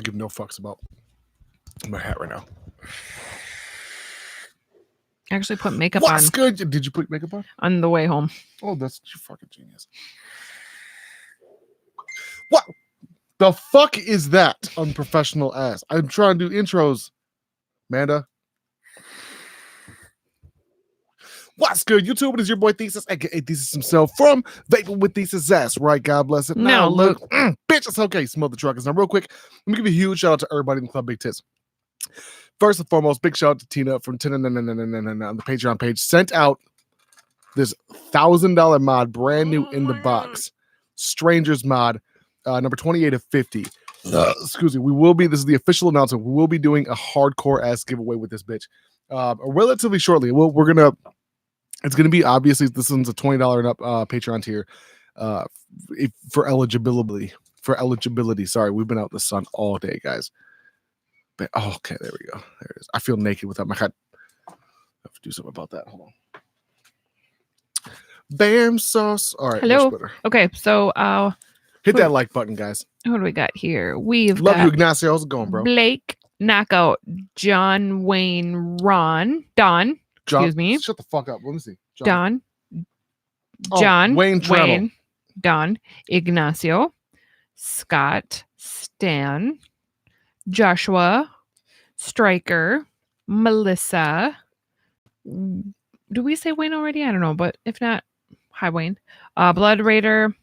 give no fucks about my hat right now. I actually put makeup What's on. good? Did you put makeup on the way home? Oh, that's you fucking genius. What the fuck is that? Unprofessional ass. I'm trying to do intros, Amanda. What's good, YouTube? It is your boy Thesis, aka Thesis himself from VapingWithThesis. Right, God bless it. Now look. Bitch, it's okay. Smell the truckers. Now, real quick, let me give a huge shout out to everybody in the Club Big Tits. First and foremost, big shout out to Tina from Tina on the Patreon page. Sent out this $1,000 mod, brand new in the box. Strangers mod, number 28 of 50. Excuse me. This is the official announcement. We will be doing a hardcore ass giveaway with this bitch relatively shortly. It's going to be, obviously, this one's a $20 and up Patreon tier for eligibility. Sorry, we've been out in the sun all day, guys. But, okay, there we go. There it is. I feel naked without my hat. I have to do something about that. Hold on. Bam sauce. All right. Hello. Okay, so hit that like button, guys. What do we got here? We've Love got you, Ignacio. How's it going, bro? Blake, Knockout, John Wayne, Don. Excuse me. Shut the fuck up. Let me see. John, Wayne, Don, Ignacio, Scott, Stan, Joshua, Striker, Melissa. Do we say Wayne already? I don't know, but if not, hi Wayne. Blood Raider.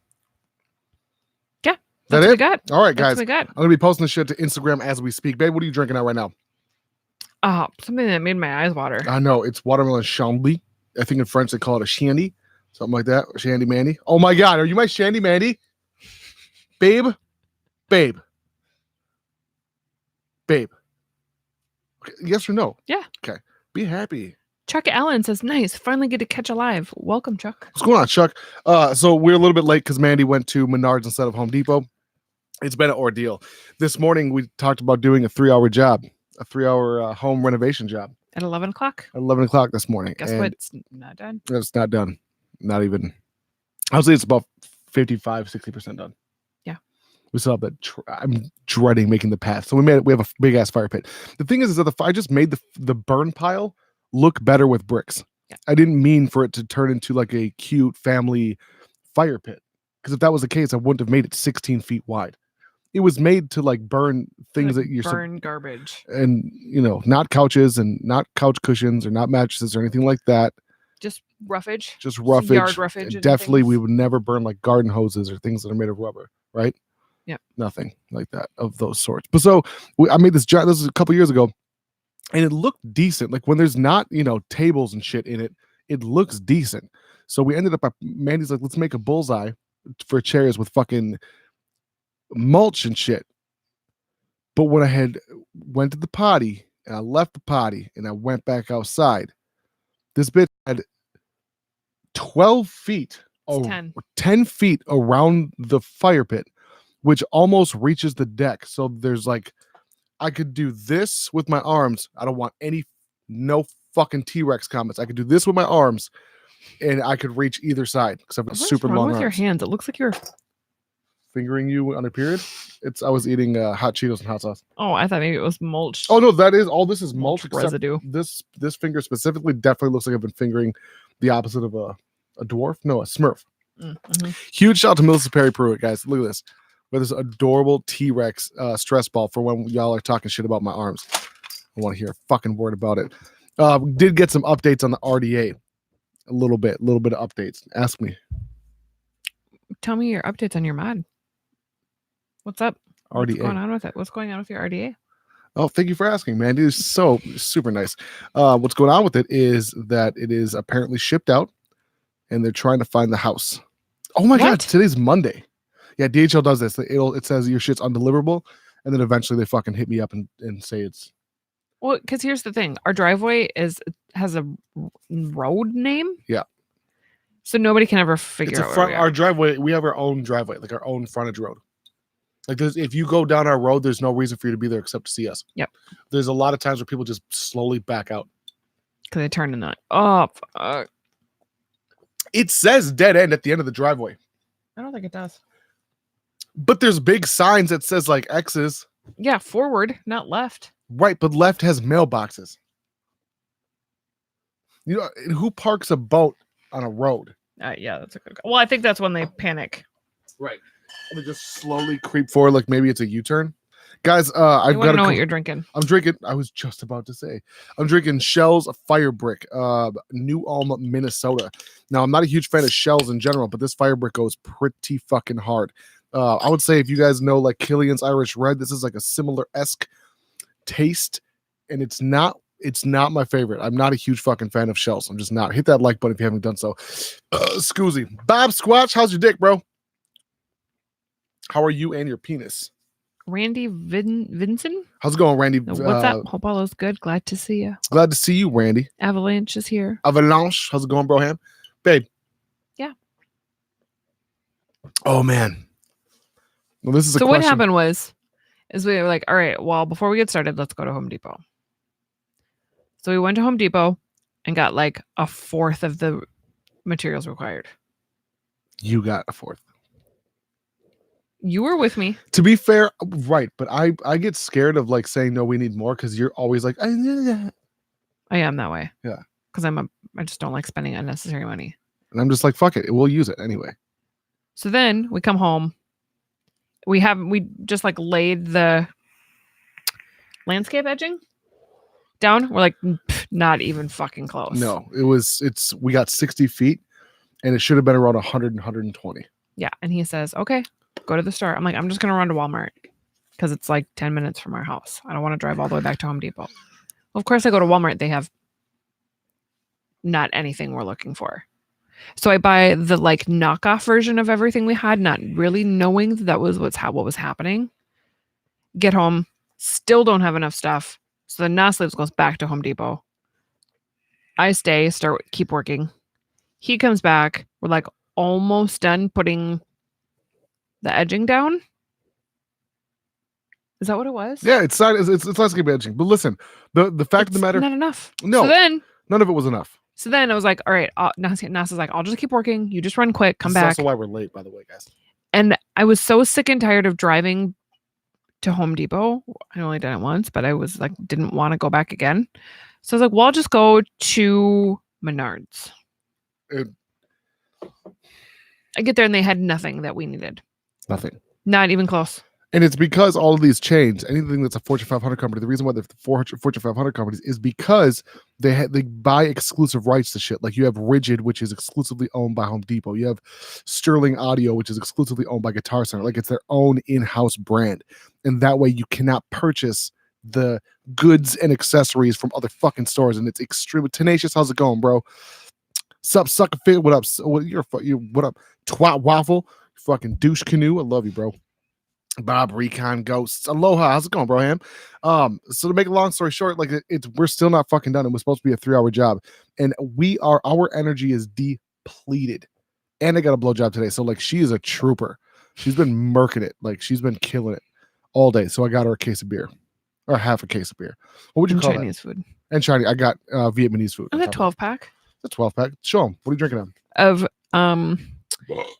Yeah, that's what we got. All right, guys. That's what we got. I'm gonna be posting this shit to Instagram as we speak. Babe, what are you drinking out right now? Something that made my eyes water. I know, it's watermelon chambly. I think in French they call it a shandy, something like that. Or shandy Mandy. Oh my God, are you my shandy Mandy? Babe. Okay, yes or no? Yeah. Okay. Be happy. Chuck Allen says, nice. Finally get to catch a live. Welcome, Chuck. What's going on, Chuck? So we're a little bit late because Mandy went to Menards instead of Home Depot. It's been an ordeal. This morning we talked about doing a 3-hour job, a 3-hour home renovation job. At 11 o'clock? At 11 o'clock this morning. Guess what? It's not done. It's not done. Not even. I would say it's about 55, 60% done. Yeah. We still have that. I'm dreading making the path. So we have a big ass fire pit. The thing is that I just made the burn pile look better with bricks. Yeah. I didn't mean for it to turn into like a cute family fire pit. Because if that was the case, I wouldn't have made it 16 feet wide. It was made to like burn things that you're burn garbage, and not couches and not couch cushions or not mattresses or anything like that. Just roughage. Yard roughage. Definitely, we would never burn like garden hoses or things that are made of rubber, right? Yeah, nothing like that of those sorts. But so I made this job. This was a couple years ago, and it looked decent. Like when there's not tables and shit in it, it looks decent. So we ended up. Mandy's like, let's make a bullseye for chairs with fucking mulch and shit. But when I went to the potty and I left the potty and I went back outside, this bitch had 12 feet or 10 feet around the fire pit, which almost reaches the deck. So there's like, I could do this with my arms. I don't want no fucking T-Rex comments. I could do this with my arms and I could reach either side because I've got super long arms. What's wrong with your hands? It looks like you're fingering you on a period. I was eating hot Cheetos and hot sauce. Oh, I thought maybe it was mulch. Oh no, this is mulch residue. This finger specifically definitely looks like I've been fingering the opposite of a dwarf. No, a Smurf. Mm-hmm. Huge shout out to Melissa Perry Pruitt, guys. Look at this. With this adorable T-Rex stress ball for when y'all are talking shit about my arms. I want to hear a fucking word about it. We did get some updates on the RDA. A little bit of updates. Ask me. Tell me your updates on your mod. What's up? RDA. What's going on with it? What's going on with your RDA? Oh, thank you for asking, Mandy. It's so super nice. What's going on with it is that it is apparently shipped out and they're trying to find the house. Oh my God, today's Monday. Yeah, DHL does this. It says your shit's undeliverable, and then eventually they fucking hit me up and say it's. Well, because here's the thing. Our driveway has a road name. Yeah. So nobody can ever figure out our driveway. We have our own driveway, like our own frontage road. Like if you go down our road, there's no reason for you to be there except to see us. Yep. There's a lot of times where people just slowly back out. Because they turn in that. Oh, fuck. It says dead end at the end of the driveway. I don't think it does. But there's big signs that says like X's. Yeah, forward, not left. Right, but left has mailboxes. You know, and who parks a boat on a road? Yeah, that's a good call. Well, I think that's when they panic. Right. And they just slowly creep forward like maybe it's a U-turn. Guys, I I've want got to know to what you're drinking. I'm drinking. I was just about to say, I'm drinking Shell's Fire Brick, New Ulm, Minnesota. Now, I'm not a huge fan of Shells in general, but this Fire Brick goes pretty fucking hard. I would say if you guys know like Killian's Irish Red, this is like a similar-esque taste, and it's not my favorite. I'm not a huge fucking fan of Shells. I'm just not. Hit that like button if you haven't done so. Scoozy. Bob Squatch, how's your dick, bro? How are you and your penis? Randy Vincent? How's it going, Randy? What's up? Hope all is good. Glad to see you. Glad to see you, Randy. Avalanche is here. Avalanche. How's it going, Broham? Babe. Yeah. Oh, man. Well, this is so a what question. happened is we were like, all right, well, before we get started, let's go to Home Depot. So we went to Home Depot and got like a fourth of the materials required. You got a fourth. You were with me. To be fair, right, but I get scared of like saying no, we need more because you're always like, I am that way. Yeah. Because I just don't like spending unnecessary money. And I'm just like, fuck it, we'll use it anyway. So then we come home. We just like laid the landscape edging down. We're like, not even fucking close. No, we got 60 feet and it should have been around 100 and 120. Yeah. And he says, okay, go to the store. I'm like, I'm just going to run to Walmart because it's like 10 minutes from our house. I don't want to drive all the way back to Home Depot. Well, of course, I go to Walmart. They have not anything we're looking for. So I buy the like knockoff version of everything we had, not really knowing that was what was happening. Get home, still don't have enough stuff. So then Nasleeves goes back to Home Depot. I stay, keep working. He comes back. We're like almost done putting the edging down. Is that what it was? Yeah, it's landscape edging. But listen, the fact of the matter, not enough. No, so then none of it was enough. So then I was like, all right, Nas is like, I'll just keep working. You just run quick, come back. That's also why we're late, by the way, guys. And I was so sick and tired of driving to Home Depot. I only did it once, but I was like, didn't want to go back again. So I was like, well, I'll just go to Menards. I get there and they had nothing that we needed. Nothing. Not even close. And it's because all of these chains, anything that's a Fortune 500 company, the reason why they're Fortune 500 companies is because they buy exclusive rights to shit. Like you have Rigid, which is exclusively owned by Home Depot. You have Sterling Audio, which is exclusively owned by Guitar Center. Like it's their own in-house brand. And that way you cannot purchase the goods and accessories from other fucking stores. And it's extremely tenacious. How's it going, bro? Sup, sucker fit? What up? What up? Twat waffle? Fucking douche canoe. I love you, bro. Bob Recon Ghosts. Aloha. How's it going, bro? Ham? So to make a long story short, like we're still not fucking done. It was supposed to be a 3-hour job. And our energy is depleted. And I got a blowjob today. So like she is a trooper. She's been murking it. Like she's been killing it all day. So I got her a case of beer. Or half a case of beer. What would you call Chinese food? And Chinese. I got Vietnamese food. Is it 12-pack? It's a 12-pack. Show them. What are you drinking on?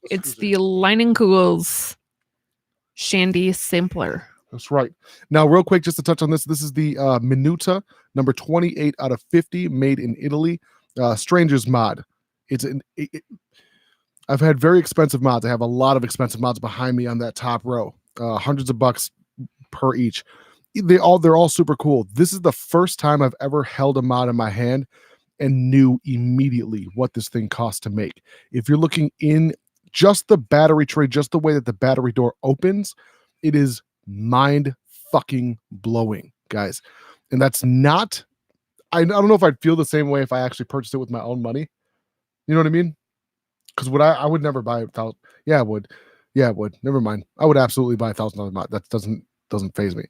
It's the Leinenkugels Shandy Sampler. That's right. Now, real quick, just to touch on this is the Minuta number 28 out of 50, made in Italy. Stranger's mod. I've had very expensive mods. I have a lot of expensive mods behind me on that top row. Hundreds of bucks per each. They're all super cool. This is the first time I've ever held a mod in my hand and knew immediately what this thing costs to make. If you're looking in just the battery tray, just the way that the battery door opens, it is mind fucking blowing, guys. And that's not, I don't know if I'd feel the same way if I actually purchased it with my own money. You know what I mean? Because I would never buy $1,000. Yeah, I would. Never mind. I would absolutely buy $1,000 mod. That doesn't faze me.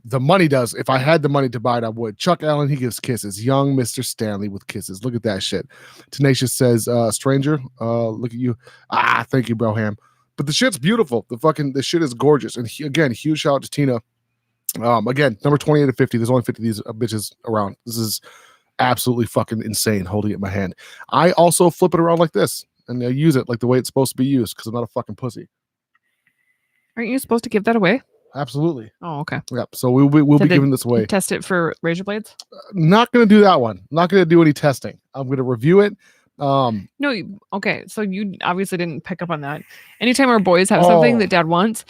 The money does. If I had the money to buy it, I would. Chuck Allen, he gives kisses. Young Mr. Stanley with kisses. Look at that shit. Tenacious says, stranger, look at you. Thank you, bro ham. But the shit's beautiful. The shit is gorgeous. And again, huge shout out to Tina. Again, number 28 to 50. There's only 50 of these bitches around. This is absolutely fucking insane holding it in my hand. I also flip it around like this and I use it like the way it's supposed to be used because I'm not a fucking pussy. Aren't you supposed to give that away? Absolutely. Oh, okay. Yep. So we'll be giving this away. Test it for razor blades? Not going to do that one. Not going to do any testing. I'm going to review it. No, okay. So you obviously didn't pick up on that. Anytime our boys have something that dad wants,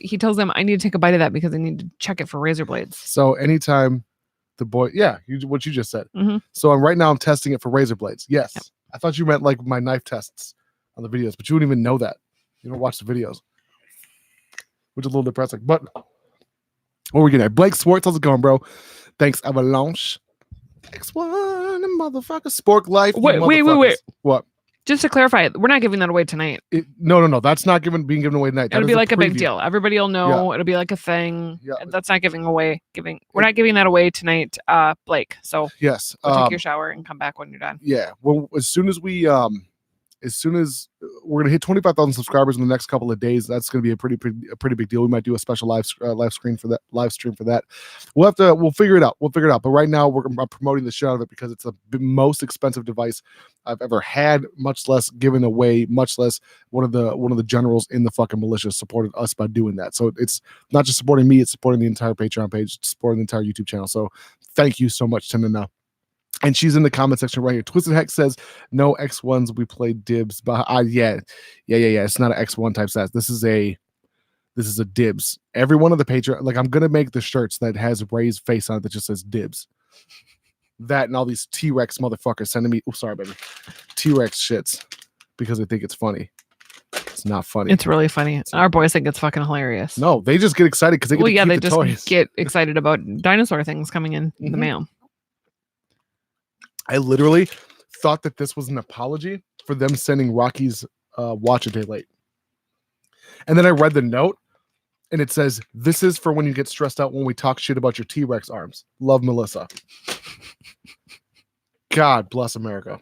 he tells them, I need to take a bite of that because I need to check it for razor blades. So anytime the boy, what you just said. Mm-hmm. So right now I'm testing it for razor blades. Yes. Yep. I thought you meant like my knife tests on the videos, but you wouldn't even know that. You don't watch the videos, which is a little depressing. But what are we getting at? Blake Swartz, how's it going, bro? Thanks, Avalanche. X1, motherfucker. Spork Life. Wait. What? Just to clarify, we're not giving that away tonight. No. That's not being given away tonight. It'll be like a big deal. Everybody will know. Yeah. It'll be like a thing. Yeah. That's not giving away. We're not giving that away tonight, Blake. So yes, go take your shower and come back when you're done. Yeah. Well, as soon as we're gonna hit 25,000 subscribers in the next couple of days, that's gonna be a pretty big deal. We might do a special live stream for that. We'll figure it out. But right now I'm promoting the shit out of it because it's the most expensive device I've ever had, much less given away, much less one of the generals in the fucking militia supported us by doing that. So it's not just supporting me, it's supporting the entire Patreon page, it's supporting the entire YouTube channel. So thank you so much, Tinana. And she's in the comment section right here. Twisted Hex says, no X1s, we play dibs. But yeah. It's not an X1 type stats. This is a dibs. Every one of the Patreon, like I'm gonna make the shirts that has Ray's face on it that just says dibs. That and all these T-Rex motherfuckers sending me, sorry, baby. T-Rex shits because they think it's funny. It's not funny. It's really funny. Our boys think it's fucking hilarious. No, they just get excited because they get to keep the toys. Get excited about dinosaur things coming in the mail. I literally thought that this was an apology for them sending Rocky's watch a day late. And then I read the note and it says, this is for when you get stressed out when we talk shit about your T-Rex arms. Love, Melissa. God bless America.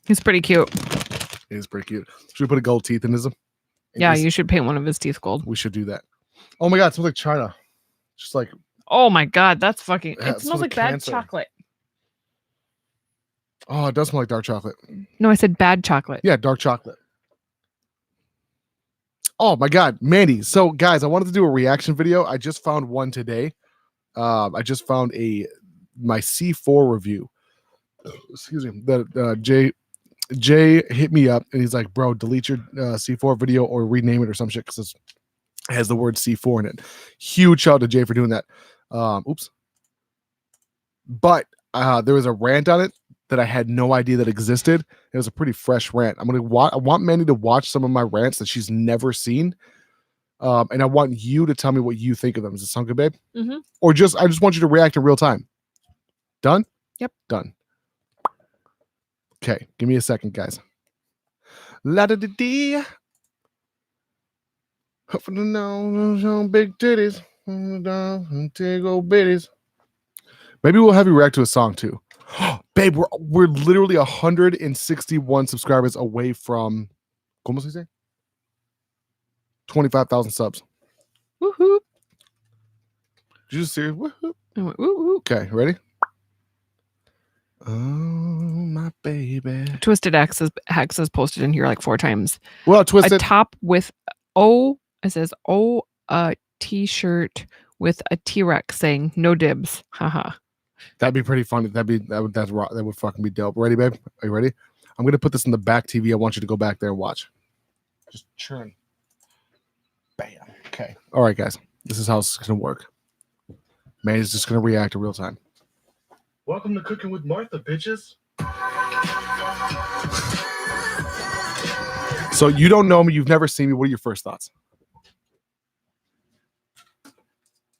He's pretty cute. He is pretty cute. Should we put a gold teeth in his? Yeah, you should paint one of his teeth gold. We should do that. Oh my God, it smells like China. Just like, oh my God, that's fucking, yeah, it smells like bad chocolate. Oh, it does smell like dark chocolate. No, I said bad chocolate. Yeah, dark chocolate. Oh my God, Mandy. So guys, I wanted to do a reaction video. I just found one today. I just found my C4 review. Excuse me. That Jay hit me up and he's like, bro, delete your C4 video or rename it or some shit because it has the word C4 in it. Huge shout out to Jay for doing that. But there was a rant on it that I had no idea that existed. It was a pretty fresh rant. I want Mandy to watch some of my rants that she's never seen. And I want you to tell me what you think of them. Does it sound good, babe? Mm-hmm. Or I just want you to react in real time. Done? Yep. Done. Okay, give me a second, guys. La da da dee. Hoping to know big titties. Take old bitties. Maybe we'll have you react to a song too. Babe, we're literally 161 subscribers away from, ¿cómo se dice? 25,000 subs. Woohoo! Did you just say woohoo? I went, woo-hoo. Okay, ready? Oh, my baby. Twisted Hex has posted in here like 4 times. Well, Twisted. A top with it says a t-shirt with a T-Rex saying no dibs. Haha. That'd be pretty funny. That would fucking be dope. Ready, babe? Are you ready? I'm gonna put this in the back TV. I want you to go back there and watch. Just churn. Bam. Okay. All right, guys. This is how it's gonna work. Mandy's just gonna react in real time. Welcome to Cooking with Martha, bitches. So you don't know me. You've never seen me. What are your first thoughts?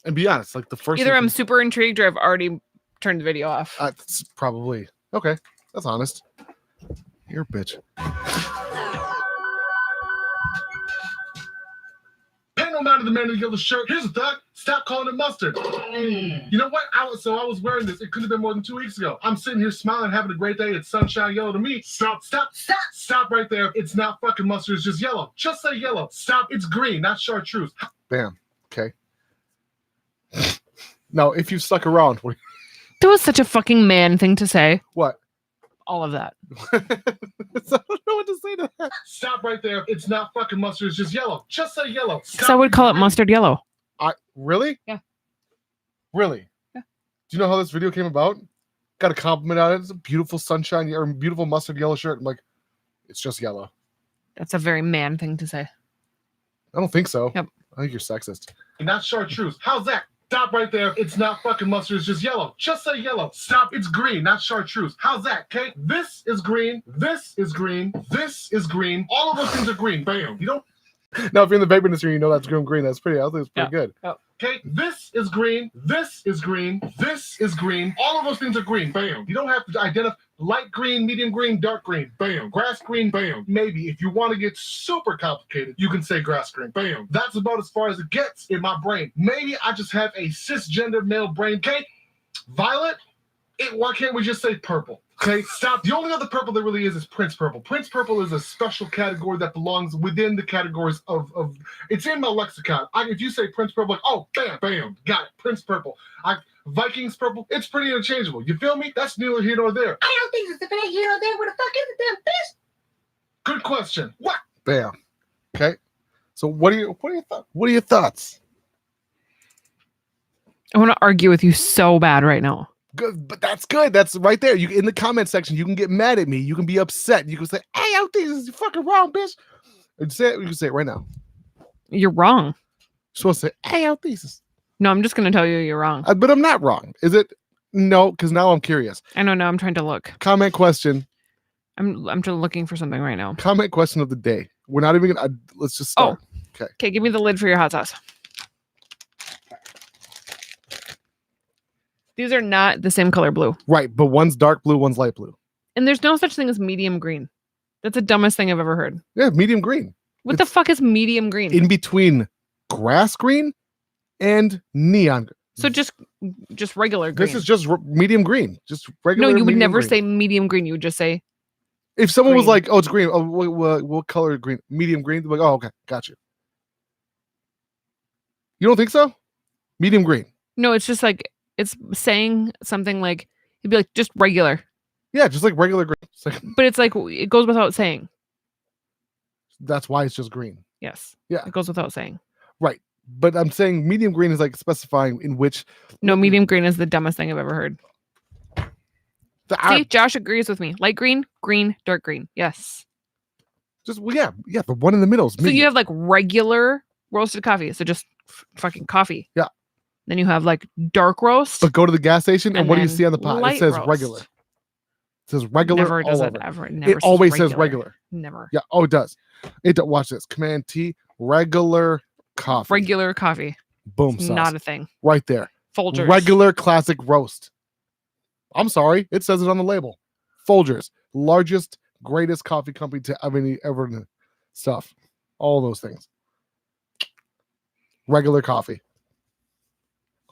And be honest, like the first. Either I'm super intrigued or I've already turned the video off. It's probably okay. That's honest. You're a bitch. Pay no mind to the man in the yellow shirt. Here's the thought. Stop calling it mustard. You know what? I was wearing this. It could have been more than 2 weeks ago. I'm sitting here smiling, having a great day. It's sunshine yellow to me. Stop right there. It's not fucking mustard. It's just yellow. Just say yellow. Stop. It's green, not chartreuse. Bam. Okay. Now, if you stuck around. That was such a fucking man thing to say. What? all of that. So I don't know what to say to that. Stop right there. It's not fucking mustard. It's just yellow. Just say yellow. Because I would call it mustard yellow. Really? Yeah. Really? Yeah. Do you know how this video came about? Got a compliment on it. It's a beautiful sunshine or beautiful mustard yellow shirt. I'm like, it's just yellow. That's a very man thing to say. I don't think so. Yep. I think you're sexist. Not chartreuse. How's that? Stop right there. It's not fucking mustard. It's just yellow. Just say yellow. Stop. It's green, not chartreuse. How's that? Okay. This is green. This is green. This is green. All of those things are green. Bam. You don't. Now, if you're in the vape industry, you know that's green. That's pretty. I think it's pretty good. Yep. Okay. This is green. This is green. This is green. All of those things are green. Bam. You don't have to identify light green, medium green, dark green. Bam. Grass green. Bam. Maybe if you want to get super complicated, you can say grass green. Bam. That's about as far as it gets in my brain. Maybe I just have a cisgender male brain. Okay. Violet. Why can't we just say purple? Okay, stop. The only other purple there really is Prince Purple. Prince Purple is a special category that belongs within the categories of it's in my lexicon. If you say Prince Purple, like, oh, bam, bam, got it, Prince Purple. Vikings Purple, it's pretty interchangeable. You feel me? That's neither here nor there. I don't think it's the here nor there. What the fuck is the damn piss? Good question. What? Bam. Okay. So what are your thoughts? I want to argue with you so bad right now. Good, but that's good. That's right there. You in the comment section, you can get mad at me. You can be upset. You can say, "Hey, I don't think this is fucking wrong, bitch." Or you can say it right now. You're wrong. You're supposed to say, "Hey, I don't think this is." No, I'm just going to tell you you're wrong. But I'm not wrong. Is it? No, because now I'm curious. I don't know. I'm trying to look. Comment question. I'm just looking for something right now. Comment question of the day. We're not even gonna. Let's just start. Oh, okay. Give me the lid for your hot sauce. These are not the same color blue. Right, but one's dark blue, one's light blue. And there's no such thing as medium green. That's the dumbest thing I've ever heard. Yeah, medium green. What the fuck is medium green? In between grass green and neon. So just regular green. This is just medium green. Just regular. No, you would never green. say medium green. You would just say. If someone was green. like, "Oh, it's green. Oh, what color green? Medium green." They're like, "Oh, okay, got you." You don't think so? Medium green. No, it's just like it's saying something like it'd be like just regular. Yeah, just like regular green. But it's like it goes without saying. That's why it's just green. Yes. Yeah. It goes without saying. Right. But I'm saying medium green is like specifying in which. No, medium green is the dumbest thing I've ever heard. See, Josh agrees with me. Light green, green, dark green. Yes. Yeah. The one in the middle is medium. So you have like regular roasted coffee. So just fucking coffee. Yeah. Then you have like dark roast. But go to the gas station and what do you see on the pot? It says roast. regular. It says regular. Never does it ever. Never it always says regular. Never. Yeah. Oh, it does. Watch this. Command T. Regular coffee. Regular coffee. Boom. It's sauce. not a thing. Right there. Folgers. Regular classic roast. I'm sorry. It says it on the label. Folgers. Largest, greatest coffee company to ever stuff. All those things. Regular coffee.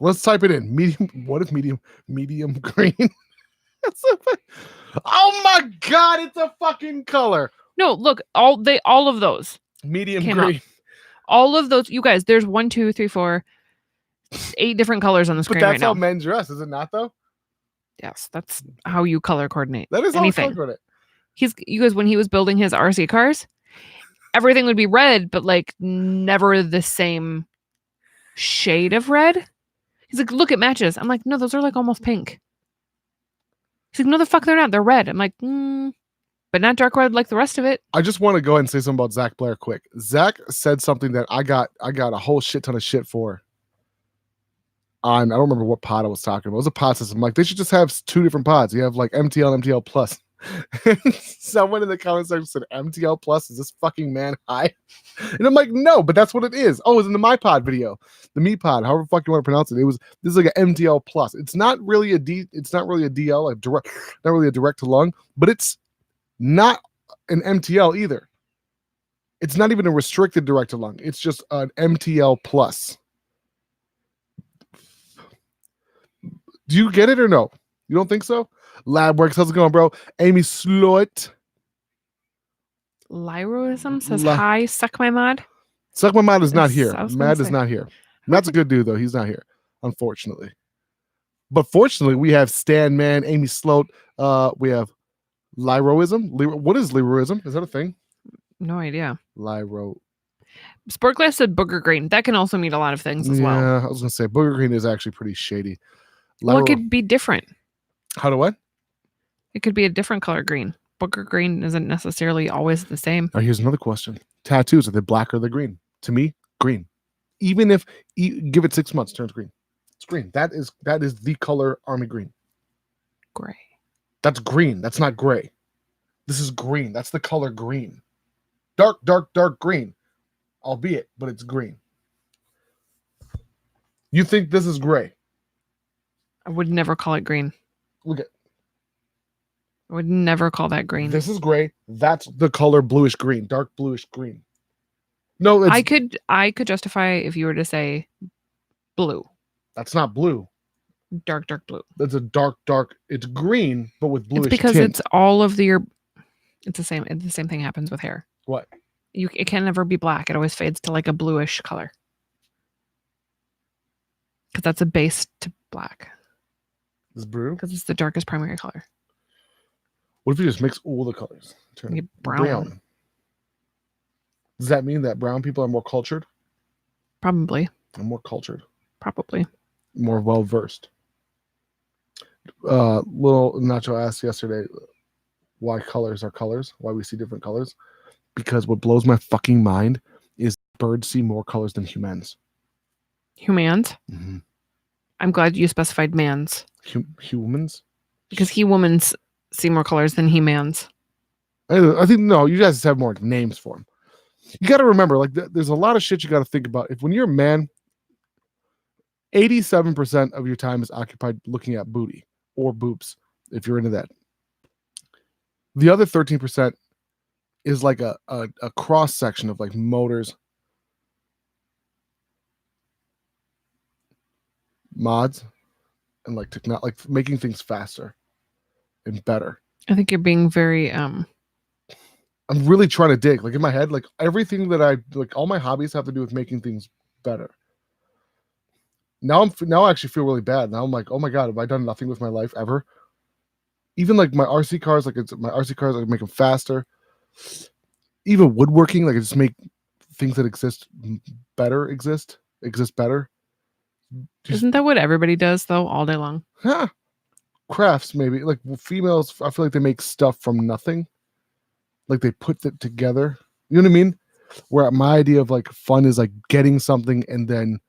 Let's type it in. Medium. What is medium? Medium green. Oh my god! It's a fucking color. No, look. All of those. Medium green. Up. All of those. You guys. There's 1, 2, 3, 4, 8 different colors on the screen right now. But that's how men dress, is it not? Though. Yes, that's how you color coordinate. That is anything. How you color coordinate. You guys, when he was building his RC cars, everything would be red, but like never the same shade of red. He's like, look, it matches. I'm like, no, those are like almost pink. He's like, no, the fuck, they're not. They're red. I'm like, but not dark red like the rest of it. I just want to go ahead and say something about Zach Blair quick. Zach said something that I got a whole shit ton of shit for. I don't remember what pod I was talking about. It was a pod system. I'm like, they should just have 2 different pods. You have like MTL and MTL plus. Someone in the comments section said MTL plus, is this fucking man high? And I'm like, no, but that's what it is. Oh, it's in the My Pod video, the Me Pod, however the fuck you want to pronounce it. This is like an MTL plus. It's not really a DL, like direct, not really a direct to lung, but it's not an MTL either. It's not even a restricted direct to lung. It's just an MTL plus. Do you get it or no? You don't think so? Labworks, how's it going, bro? Amy Slot. Lyroism says hi, suck my mod. Suck my mod is not here. Mad is not here. Matt's a good dude, though. He's not here, unfortunately. But fortunately, we have Stan Man, Amy Sloat. We have Lyroism? What is lyroism? Is that a thing? No idea. Lyro. Sport Glass said booger green. That can also mean a lot of things as well. Yeah, I was gonna say booger green is actually pretty shady. Well, it could be different. How do what? It could be a different color green. Booger green isn't necessarily always the same. Now, here's another question. Tattoos, are they black or they're green? To me, green. Even if give it 6 months, it turns green. It's green. That is the color army green. Gray. That's green. That's not gray. This is green. That's the color green. Dark, dark, dark green. Albeit, but it's green. You think this is gray? I would never call it green. Look at. I would never call that green. This is gray. That's the color bluish green, dark bluish green. No, I could justify if you were to say blue. That's not blue. Dark blue. That's a dark. It's green, but with bluish. It's because tint. it's all of the. It's the same. The same thing happens with hair. What? It can never be black. It always fades to like a bluish color. Because that's a base to black. This blue? Because it's the darkest primary color. What if you just mix all the colors? Turn You get brown. Does that mean that brown people are more cultured? Probably. I'm more cultured. Probably. More well versed. Little Nacho asked yesterday why colors are colors, why we see different colors. Because what blows my fucking mind is birds see more colors than humans. Humans? Mm-hmm. I'm glad you specified mans. Humans? Because he-womans see more colors than he-mans. I think, no, you guys have more names for them. You got to remember, like, there's a lot of shit you got to think about. If when you're a man, 87% of your time is occupied looking at booty or boobs, if you're into that. The other 13% is like a cross section of like motors, mods, and like like making things faster and better. I think you're being very I'm really trying to dig. Like in my head, like everything that I like, all my hobbies have to do with making things better. Now I actually feel really bad. Now I'm like, oh my god, have I done nothing with my life ever? Even like my RC cars, I make them faster. Even woodworking, like I just make things that exist better. Isn't that what everybody does though, all day long? Huh. Crafts, maybe. Like females, I feel like they make stuff from nothing. Like they put it together. You know what I mean? Where my idea of like fun is like getting something and then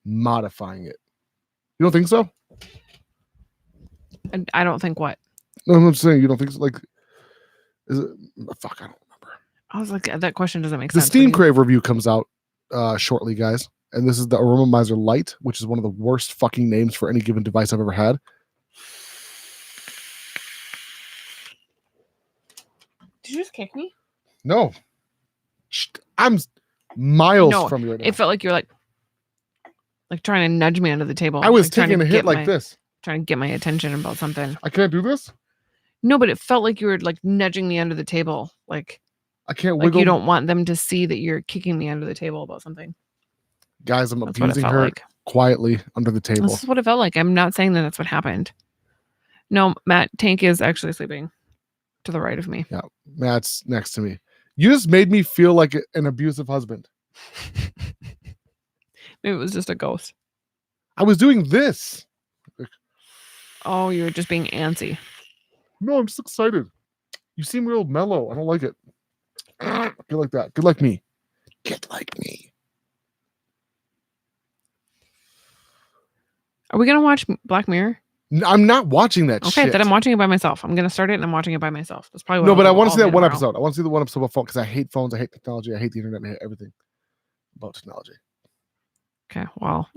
modifying it. You don't think so? I don't think what? No, I'm saying you don't think so. Like, is it? Fuck, I don't remember. I was like, that question doesn't make The sense. Steam Crave review comes out shortly, guys. And this is the Aromizer Lite, which is one of the worst fucking names for any given device I've ever had. Did you just kick me? No. I'm miles from you right now. It felt like you're like trying to nudge me under the table. I was like taking a hit like this. Trying to get my attention about something. I can't do this? No, but it felt like you were like nudging me under the table. Like I can't like wiggle. you don't want them to see that you're kicking me under the table about something. Guys, I'm That's what it abusing felt her like. quietly under the table. This is what it felt like. I'm not saying that that's what happened. No, Matt Tank is actually sleeping to the right of me. Yeah, Matt's next to me. You just made me feel like an abusive husband. Maybe it was just a ghost. I was doing this. Oh, you were just being antsy. No, I'm just excited. You seem real mellow. I don't like it. Get like that. Get like me. Get like me. Are we going to watch Black Mirror? I'm not watching that shit. Okay, then I'm watching it by myself. I'm going to start it and I'm watching it by myself. That's probably what No, but I want to see that one tomorrow. episode. I want to see the one episode about phone because I hate phones. I hate technology. I hate the internet. I hate everything about technology. Okay, well,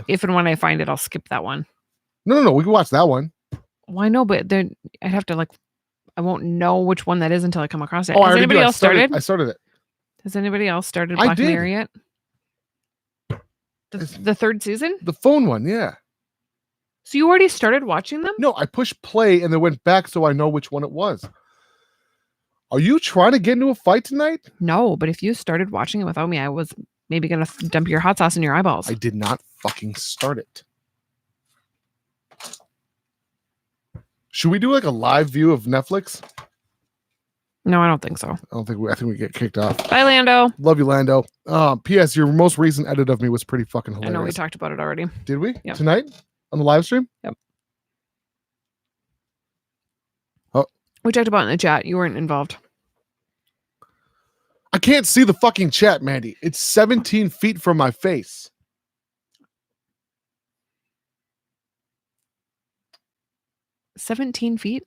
if and when I find it, I'll skip that one. No. We can watch that one. Why no? But then I'd have to I won't know which one that is until I come across it. Oh, Has anybody else started? I started it. Has anybody else started Black Mirror yet? The third season? The phone one, yeah. So you already started watching them? No, I pushed play and then went back so I know which one it was. Are you trying to get into a fight tonight? No, but if you started watching it without me, I was maybe going to dump your hot sauce in your eyeballs. I did not fucking start it. Should we do like a live view of Netflix? No, I don't think so. I think we get kicked off. Bye, Lando. Love you, Lando. P.S. Your most recent edit of me was pretty fucking I hilarious. know we talked about it already. Did we? Yep. Tonight on the live stream? Yep. Oh, we talked about it in the chat. You weren't involved. I can't see the fucking chat, Mandy. It's 17 feet from my face. $17 feet?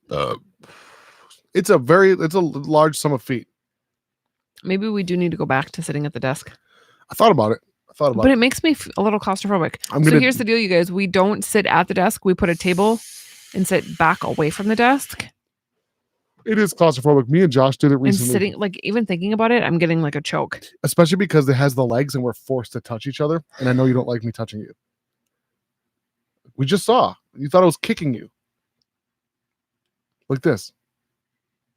It's a large sum of feet. Maybe we do need to go back to sitting at the desk. I thought about it. But it makes me a little claustrophobic. So here's the deal, you guys. We don't sit at the desk. We put a table and sit back away from the desk. It is claustrophobic. Me and Josh did it recently. And sitting, like, even thinking about it, I'm getting like a choke. Especially because it has the legs and we're forced to touch each other. And I know you don't like me touching you. We just saw. You thought I was kicking you. Like this.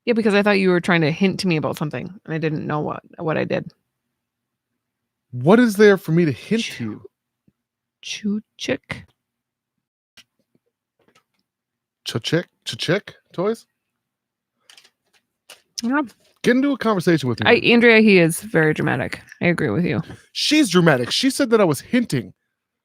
Yeah, because I thought you were trying to hint to me about something. And I didn't know what I did. What is there for me to hint to you? Choo chick. Chick toys? I don't know. Get into a conversation with me. Andrea, he is very dramatic. I agree with you. She's dramatic. She said that I was hinting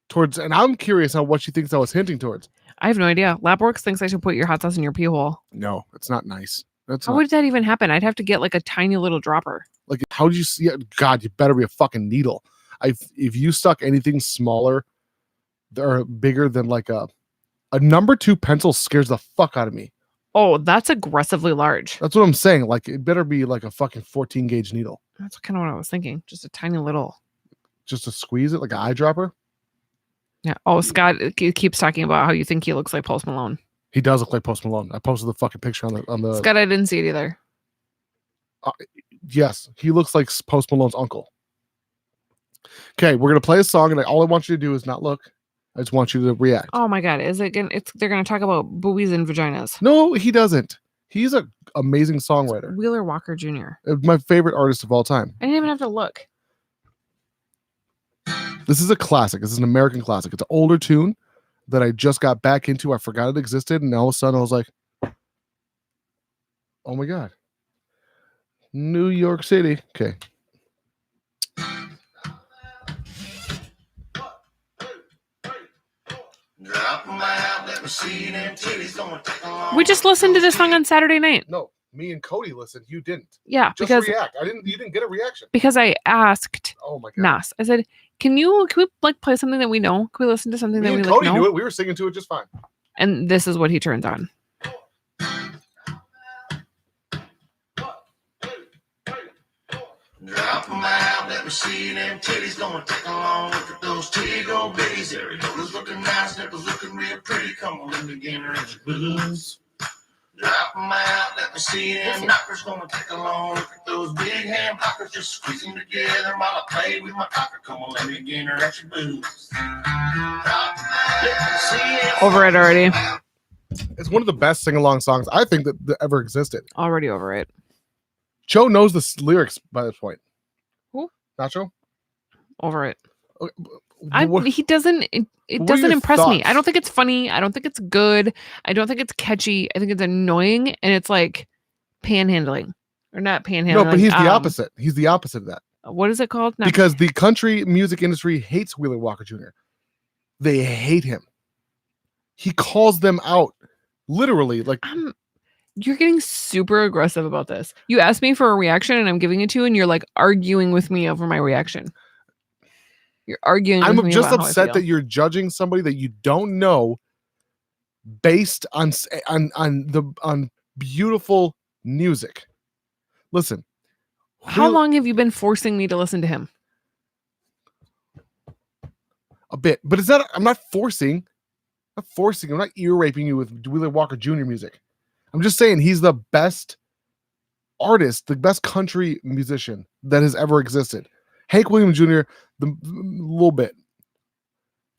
towards, and I'm curious on what she thinks I was hinting towards. I have no idea. Labworks thinks I should put your hot sauce in your pee hole. No, it's not nice. How would that even happen? I'd have to get like a tiny little dropper. Like, how do you see it? God, you better be a fucking needle. If you stuck anything smaller or bigger than like a number 2 pencil scares the fuck out of me. Oh, that's aggressively large. That's what I'm saying. Like, it better be like a fucking 14 gauge needle. That's kind of what I was thinking. Just a tiny little. Just to squeeze it like an eyedropper. Yeah. Oh, Scott keeps talking about how you think he looks like Post Malone. He does look like Post Malone. I posted the fucking picture on the. Scott, I didn't see it either. Yes, he looks like Post Malone's uncle. Okay, we're gonna play a song, and all I want you to do is not look. I just want you to react. Oh my God, is it gonna? They're gonna talk about boobies and vaginas. No, he doesn't. He's an amazing songwriter. Wheeler Walker Jr. My favorite artist of all time. I didn't even have to look. This is a classic. This is an American classic. It's an older tune that I just got back into. I forgot it existed, and all of a sudden I was like, "Oh my God, New York City." Okay. We just listened to this song on Saturday night. No, me and Cody listened. You didn't. Yeah, just because react. You didn't get a reaction. Because I asked. Oh my God. Nas. I said, can we like play something that we know? Can we listen to something that we and like Cody know? knew it. We were singing to it just fine. And this is what he turns on. Drop them out, let me see them titties. Gonna take a long look at those titty go bitties. Areolas looking nice, nipples looking real pretty. Come on, let me get her at your boobs. Drop them out, let me see them knockers. Gonna take a long look at those big ham hockers. Just squeeze them together while I play with my cocker. Come on, let me get her at your boobs. Over it already. It's one of the best sing-along songs I think that ever existed. Already over it. Joe knows the lyrics by this point. Who? Nacho? Over it. Okay, he doesn't. It doesn't impress me. I don't think it's funny. I don't think it's good. I don't think it's catchy. I think it's annoying, and it's like panhandling or not panhandling. No, but he's the opposite. He's the opposite of that. What is it called? Because the country music industry hates Wheeler Walker Jr. They hate him. He calls them out, literally. Like, you're getting super aggressive about this. You asked me for a reaction, and I'm giving it to you, and you're like arguing with me over my reaction. You're arguing. I'm just upset that you're judging somebody that you don't know based on beautiful music. Listen. How long have you been forcing me to listen to him? A bit, but it's not. I'm not forcing. I'm not ear raping you with Wheeler Walker Jr. music. I'm just saying he's the best artist, the best country musician that has ever existed. Hank Williams Jr. The little bit.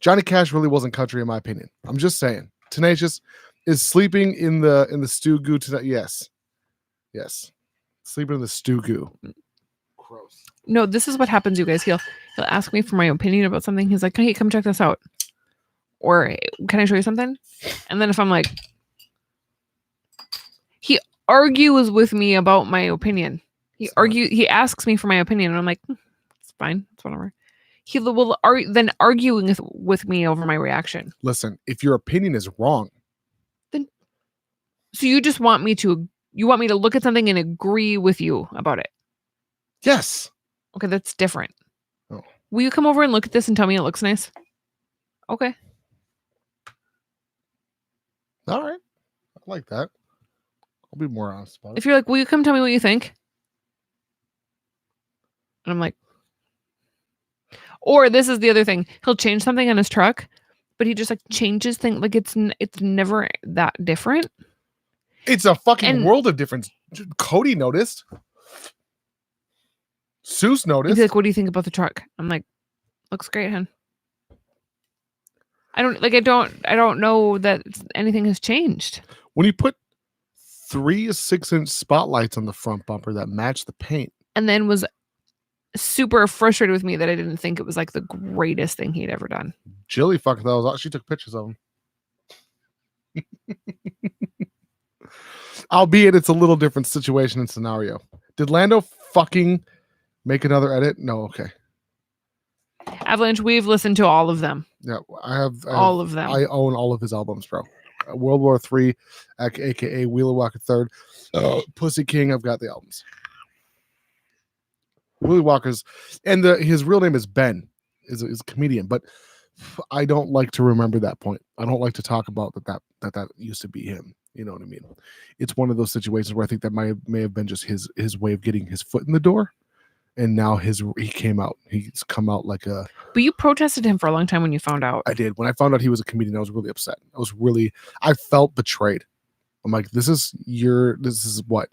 Johnny Cash really wasn't country in my opinion. I'm just saying. Tenacious is sleeping in the stew goo tonight. Yes. Sleeping in the stew goo. Gross. No, this is what happens, you guys. He'll ask me for my opinion about something. He's like, hey, come check this out. Or can I show you something? And then if I'm like, argues with me about my opinion. He It's not- He asks me for my opinion, and I'm like, it's fine, it's whatever. He will then arguing with me over my reaction. Listen, if your opinion is wrong, So you just want me to look at something and agree with you about it. yes. Okay, that's different. Oh. Will you come over and look at this and tell me it looks nice? Okay. All right. I like that. I'll be more honest about it. If you're like, will you come tell me what you think? And I'm like, or this is the other thing. He'll change something on his truck, but he just like changes things. Like it's never that different. It's a fucking And- world of difference. Cody noticed. Seuss He's noticed. like, what do you think about the truck? I'm like, looks great, hun. I don't know that anything has changed. When you put 3 6-inch spotlights on the front bumper that match the paint. And then was super frustrated with me that I didn't think it was like the greatest thing he'd ever done. Jilly fucked those out. She took pictures of them. Albeit it's a little different situation and scenario. Did Lando fucking make another edit? No, okay. Avalanche, we've listened to all of them. Yeah, I have All of them. I own all of his albums, bro. World War III, aka Wheeler Walker Third, Pussy King. I've got the albums. Willie Walker's, and his real name is Ben, is a comedian, but I don't like to remember that point. I don't like to talk about that used to be him. You know what I mean? It's one of those situations where I think that may have been just his way of getting his foot in the door, and now he came out. He's come out like a. But you protested him for a long time when you found out. I did. When I found out he was a comedian, I was really upset. I felt betrayed. I'm like, this is what?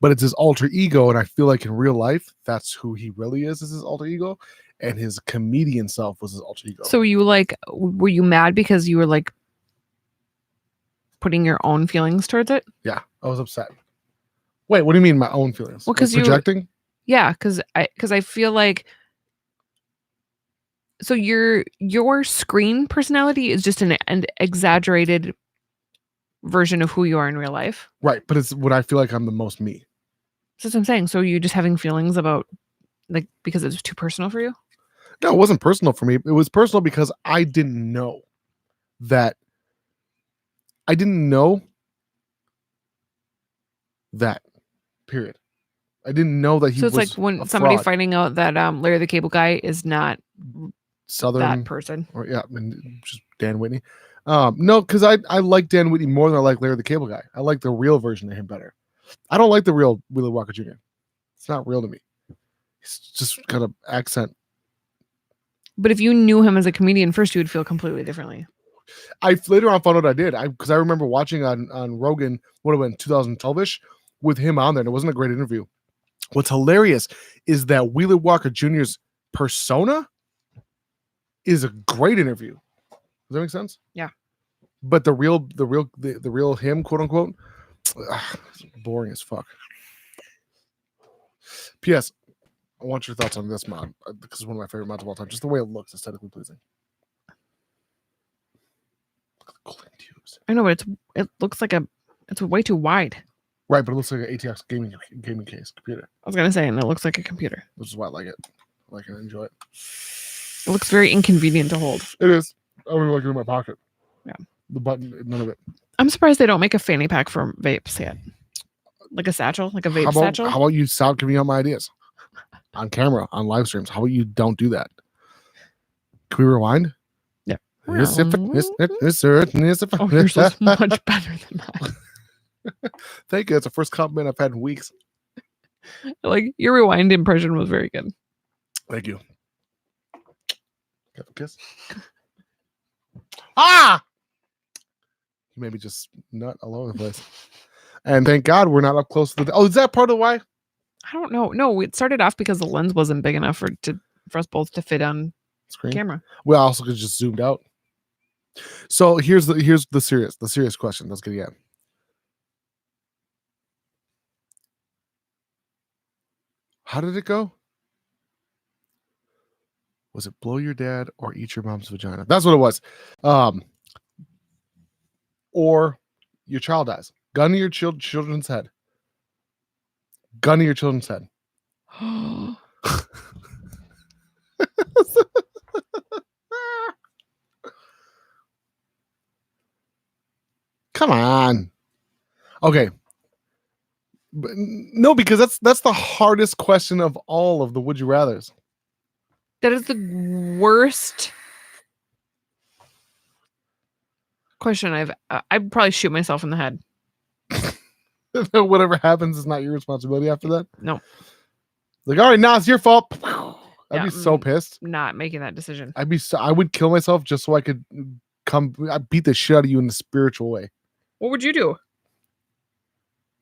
But it's his alter ego, and I feel like in real life, that's who he really is his alter ego, and his comedian self was his alter ego. So were you mad because you were like putting your own feelings towards it? Yeah, I was upset. Wait, what do you mean my own feelings? Well, 'cause Like projecting? Yeah, because I feel like so your screen personality is just an exaggerated version of who you are in real life. Right, but it's what I feel like I'm the most me. That's what I'm saying. So you're just having feelings about like because it's too personal for you? No, it wasn't personal for me. It was personal because I didn't know that. I didn't know that. Period. I didn't know that he So it's was like when a somebody fraud. finding out that Larry the Cable Guy is not Southern that person. or and just Dan Whitney. No, because I like Dan Whitney more than I like Larry the Cable Guy. I like the real version of him better. I don't like the real Willie Walker Jr. It's not real to me. He's just got an accent. But if you knew him as a comedian first, you would feel completely differently. I later on found out I did. Because I remember watching on Rogan, what it went 2012ish, with him on there, and it wasn't a great interview. What's hilarious is that Wheeler Walker Jr.'s persona is a great interview. Does that make sense? Yeah. But the real him, quote unquote, boring as fuck. P.S. I want your thoughts on this mod because it's one of my favorite mods of all time. Just the way it looks, aesthetically pleasing. Cooling tubes. I know, but it looks like it's way too wide. Right, but it looks like an ATX gaming case computer, I was gonna say, and it looks like a computer. which is why I like it. I like it, I enjoy it. It looks very inconvenient to hold. It is. I would like it in my pocket. Yeah. The button, none of it. I'm surprised they don't make a fanny pack for vapes yet. Like a satchel, like a vape satchel. How about you stop giving out my ideas on camera, on live streams? How about you don't do that? Can we rewind? Yeah. Oh, you're so much better than that. Thank you. That's the first compliment I've had in weeks. Like your rewind impression was very good. Thank you. Got a kiss. Ah! You made me just nut all over the place. And thank God we're not up close to the. Oh, is that part of why? I don't know. No, it started off because the lens wasn't big enough for us both to fit on Screen. camera. We also could just zoomed out. So here's the serious question. Let's get again. How did it go? Was it blow your dad or eat your mom's vagina? That's what it was. Or your child dies. Gun to your children's head. Gun to your children's head. Come on. Okay. But no, because that's the hardest question of all of the would you rathers. That is the worst question I'd probably shoot myself in the head. Whatever happens is not your responsibility after that. No. Like, all right, now it's your fault. I'd Yeah, be so pissed. Not making that decision. I would kill myself just so I could I beat the shit out of you in a spiritual way. What would you do?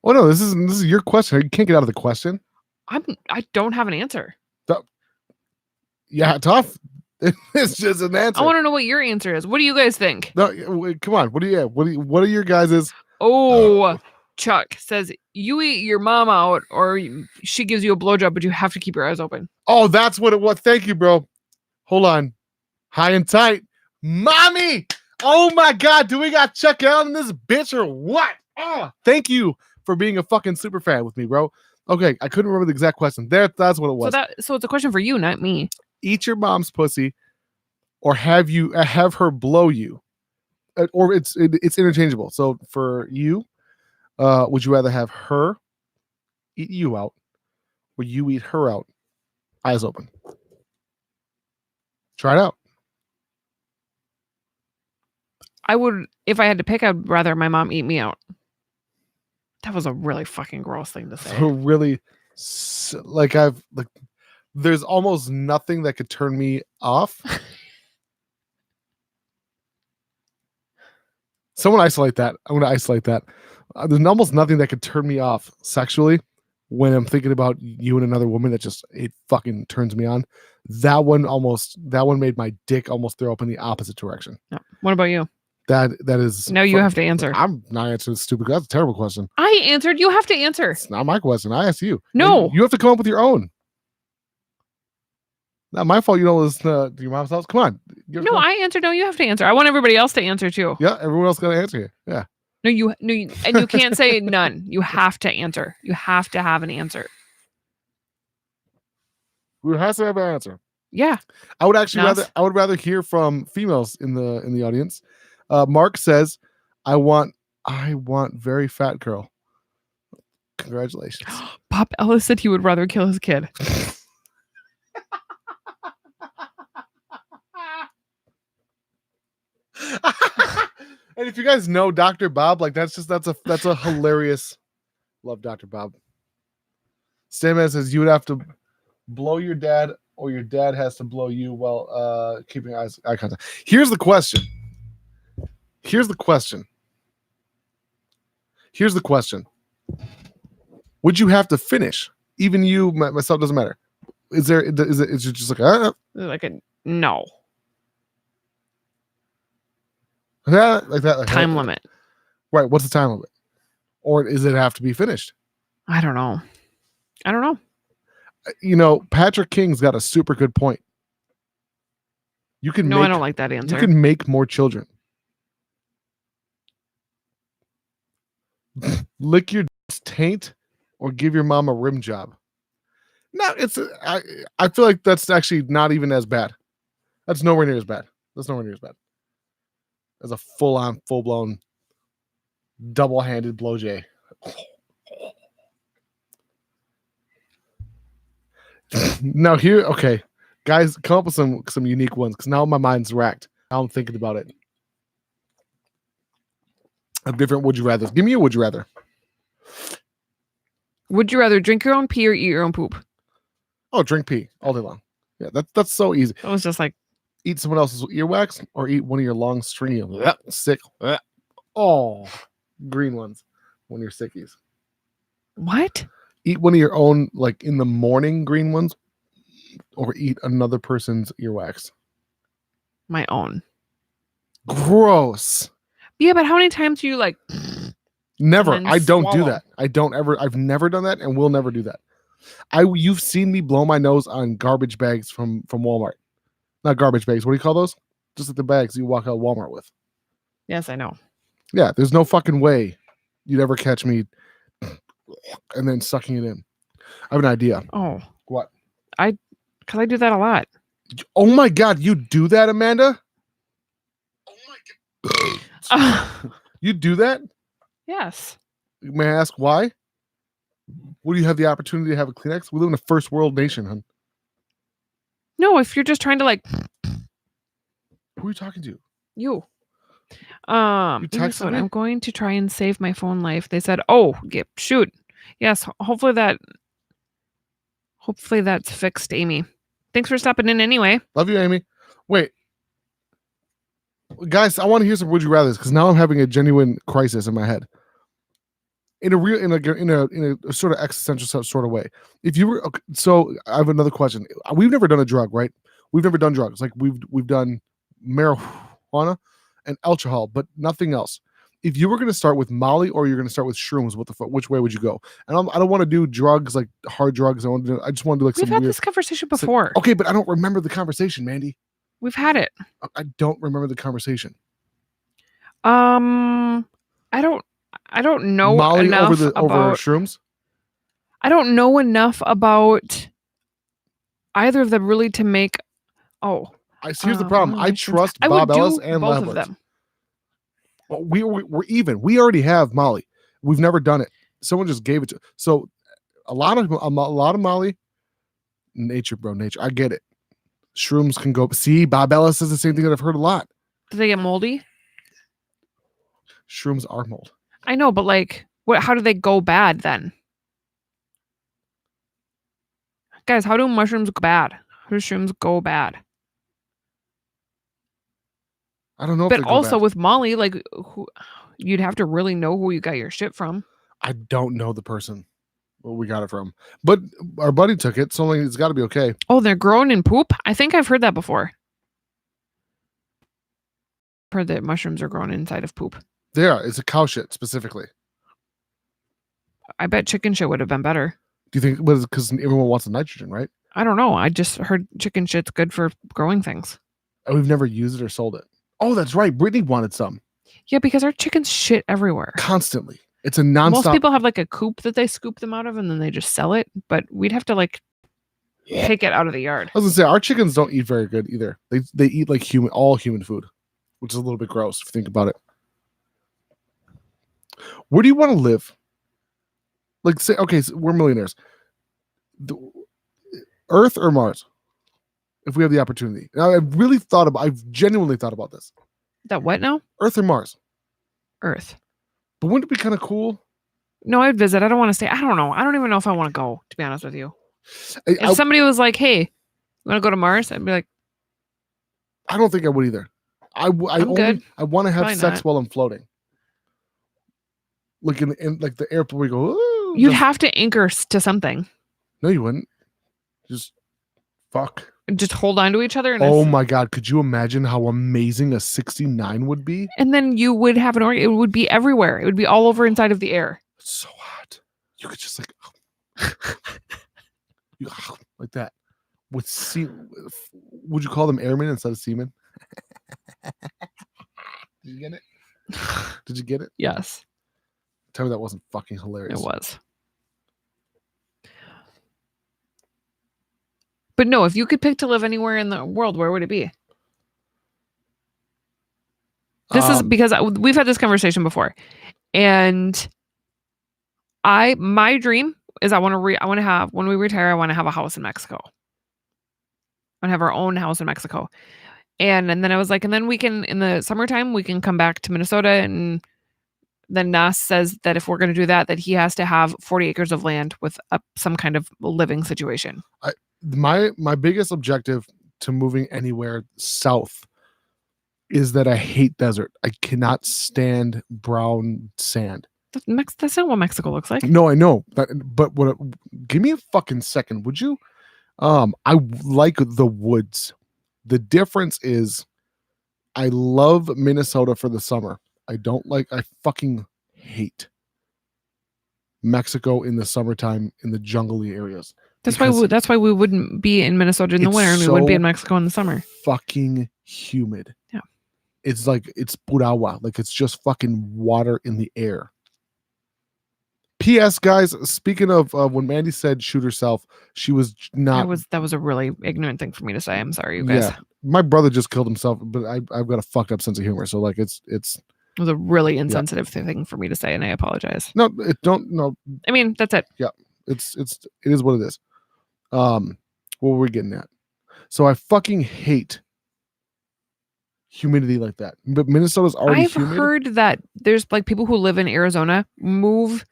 Oh no, this is your question. You can't get out of the question. I don't have an answer. Yeah, tough. It's just an answer. I want to know what your answer is. What do you guys think? No, wait, come on. What are your guys's? Oh, Chuck says you eat your mom out, or she gives you a blowjob, but you have to keep your eyes open. Oh, that's what it was. Thank you, bro. Hold on. High and tight. Mommy! Oh my God, do we got Chuck out in this bitch or what? Oh, thank you for being a fucking super fan with me, bro. Okay, I couldn't remember the exact question. That's what it was. So it's a question for you, not me. Eat your mom's pussy, or have her blow you, or it's interchangeable. So for you, would you rather have her eat you out, or you eat her out, eyes open? Try it out. I would, if I had to pick, I'd rather my mom eat me out. That was a really fucking gross thing to say. So really, there's almost nothing that could turn me off. Someone isolate that. I'm going to isolate that. There's almost nothing that could turn me off sexually when I'm thinking about you and another woman. It fucking turns me on. That one made my dick almost throw up in the opposite direction. No. What about you? That is. Now you have to answer. I'm not answering this stupid. That's a terrible question. I answered. You have to answer. It's not my question. I asked you. No. You have to come up with your own. Not my fault. You don't listen to your mom's house. Come on. No, I answered. No, you have to answer. I want everybody else to answer too. Yeah, everyone else got to answer here. Yeah. No, and you can't say none. You have to answer. You have to have an answer. Who has to have an answer? Yeah. I would actually rather hear from females in the audience. Mark says, I want very fat girl. Congratulations. Pop Ellis said he would rather kill his kid. And if you guys know Dr. Bob, like that's a hilarious. Love Dr. Bob. Stamman says you would have to blow your dad, or your dad has to blow you while keeping eye contact. Here's the question. Would you have to finish? Even you, myself, doesn't matter. Is it just like a no. Like that Time limit. Right. What's the time limit? Or does it have to be finished? I don't know. Patrick King's got a super good point. I don't like that answer. You can make more children. Lick your taint or give your mom a rim job. No, I feel like that's actually not even as bad. That's nowhere near as bad. As a full-blown, double-handed blowjay. Now here, okay, guys, come up with some unique ones because now my mind's racked. Now I'm thinking about it. A different would you rather. Give me a would you rather. Would you rather drink your own pee or eat your own poop? Oh, drink pee all day long. Yeah, that's so easy. It was just like eat someone else's earwax or eat one of your long stringy sick. Oh, green ones. One of your sickies. What? Eat one of your own, like in the morning, green ones, or eat another person's earwax. My own. Gross. Yeah, but how many times do you like? Never. I don't do that. I've never done that and will never do that. You've seen me blow my nose on garbage bags from Walmart. Not garbage bags. What do you call those? Just like the bags you walk out of Walmart with. Yes, I know. Yeah, there's no fucking way you'd ever catch me and then sucking it in. I have an idea. Oh, What? because I do that a lot. Oh my God, you do that, Amanda? Oh my God. You do that? Yes. May I ask why? Would you have the opportunity to have a Kleenex? We live in a first world nation, hun. No, if you're just trying to like Who are you talking to? you. You texted Minnesota, me? I'm going to try and save my phone life. They said, "Oh, shoot, yes. Hopefully that's fixed, Amy. Thanks for stopping in anyway." Love you, Amy. Wait. Guys, I want to hear some would you rather because now I'm having a genuine crisis in my head. In a sort of existential sort of way. If you were okay, so I have another question. We've never done a drug, right? We've never done drugs. Like we've done marijuana and alcohol, but nothing else. If you were going to start with Molly or you're going to start with shrooms, which way would you go? And I don't want to do drugs like hard drugs. I just want to do like We've some had weird. this conversation before. Okay, but I don't remember the conversation, Mandy. We've had it. I don't remember the conversation. I don't know Molly enough over about shrooms. I don't know enough about either of them really to make. Oh, Here's the problem. I trust I Bob would Ellis do and both Lamberts. of them. Well, we're even. We already have Molly. We've never done it. Someone just gave it to. So a lot of Molly. Nature, bro. Nature. I get it. Shrooms can go. See, Bob Ellis says the same thing that I've heard a lot. Do they get moldy? Shrooms are mold. I know, but like, how do they go bad then? Guys, how do mushrooms go bad? How do shrooms go bad? I don't know. But if they also go bad. with Molly, like, you'd have to really know who you got your shit from. I don't know the person where we got it from, but our buddy took it, so like, it's got to be okay. Oh, they're grown in poop? I think I've heard that before. I've heard that mushrooms are grown inside of poop. Yeah, it's a cow shit specifically. I bet chicken shit would have been better. Do you think? But because everyone wants the nitrogen, right? I don't know. I just heard chicken shit's good for growing things. And we've never used it or sold it. Oh, that's right. Brittany wanted some. Yeah, because our chickens shit everywhere. Constantly. It's a nonstop. Most people have like a coop that they scoop them out of and then they just sell it. But we'd have to like take it out of the yard. I was gonna say our chickens don't eat very good either. They eat like all human food, which is a little bit gross if you think about it. Where do you want to live? Like say, okay, so we're millionaires. Earth or Mars? If we have the opportunity. Now, I've genuinely thought about this. That what now? Earth or Mars? Earth. But wouldn't it be kind of cool? No, I'd visit. I don't want to stay. I don't know. I don't even know if I want to go, to be honest with you. If somebody was like, hey, you want to go to Mars? I'd be like, I don't think I would either. I want to have Probably sex not. while I'm floating. Like in like the airport, we go. Ooh, you'd have to anchor to something. No, you wouldn't. Just fuck. Just hold on to each other. And Oh my God. Could you imagine how amazing a 69 would be? And then you would have an organ. It would be everywhere. It would be all over inside of the air. It's so hot. You could just like, like that. Would you call them airmen instead of seamen? Did you get it? Did you get it? Yes. Tell me that wasn't fucking hilarious. It was. But no, if you could pick to live anywhere in the world, where would it be? This is because we've had this conversation before, and my dream is I want to have, when we retire, I want to have a house in Mexico. I want to have our own house in Mexico, and then I was like, and then we can, in the summertime, we can come back to Minnesota, and then Nas says that if we're going to do that, that he has to have 40 acres of land with some kind of living situation. My biggest objective to moving anywhere south is that I hate desert. I cannot stand brown sand. That's not what Mexico looks like. No, I know. But give me a fucking second, would you? I like the woods. The difference is I love Minnesota for the summer. I fucking hate Mexico in the summertime in the jungly areas. That's why we wouldn't be in Minnesota in the winter and we wouldn't be in Mexico in the summer. Fucking humid. Yeah. It's like it's pura agua. Like it's just fucking water in the air. P.S. guys, speaking of when Mandy said shoot herself, she was not. That was a really ignorant thing for me to say. I'm sorry, you guys. Yeah, my brother just killed himself, but I've got a fucked up sense of humor, so like it's. It was a really insensitive thing for me to say, and I apologize. No, no. I mean, that's it. Yeah, it is what it is. What were we getting at? So I fucking hate humidity like that. But Minnesota's already I've humid. heard that there's like people who live in Arizona move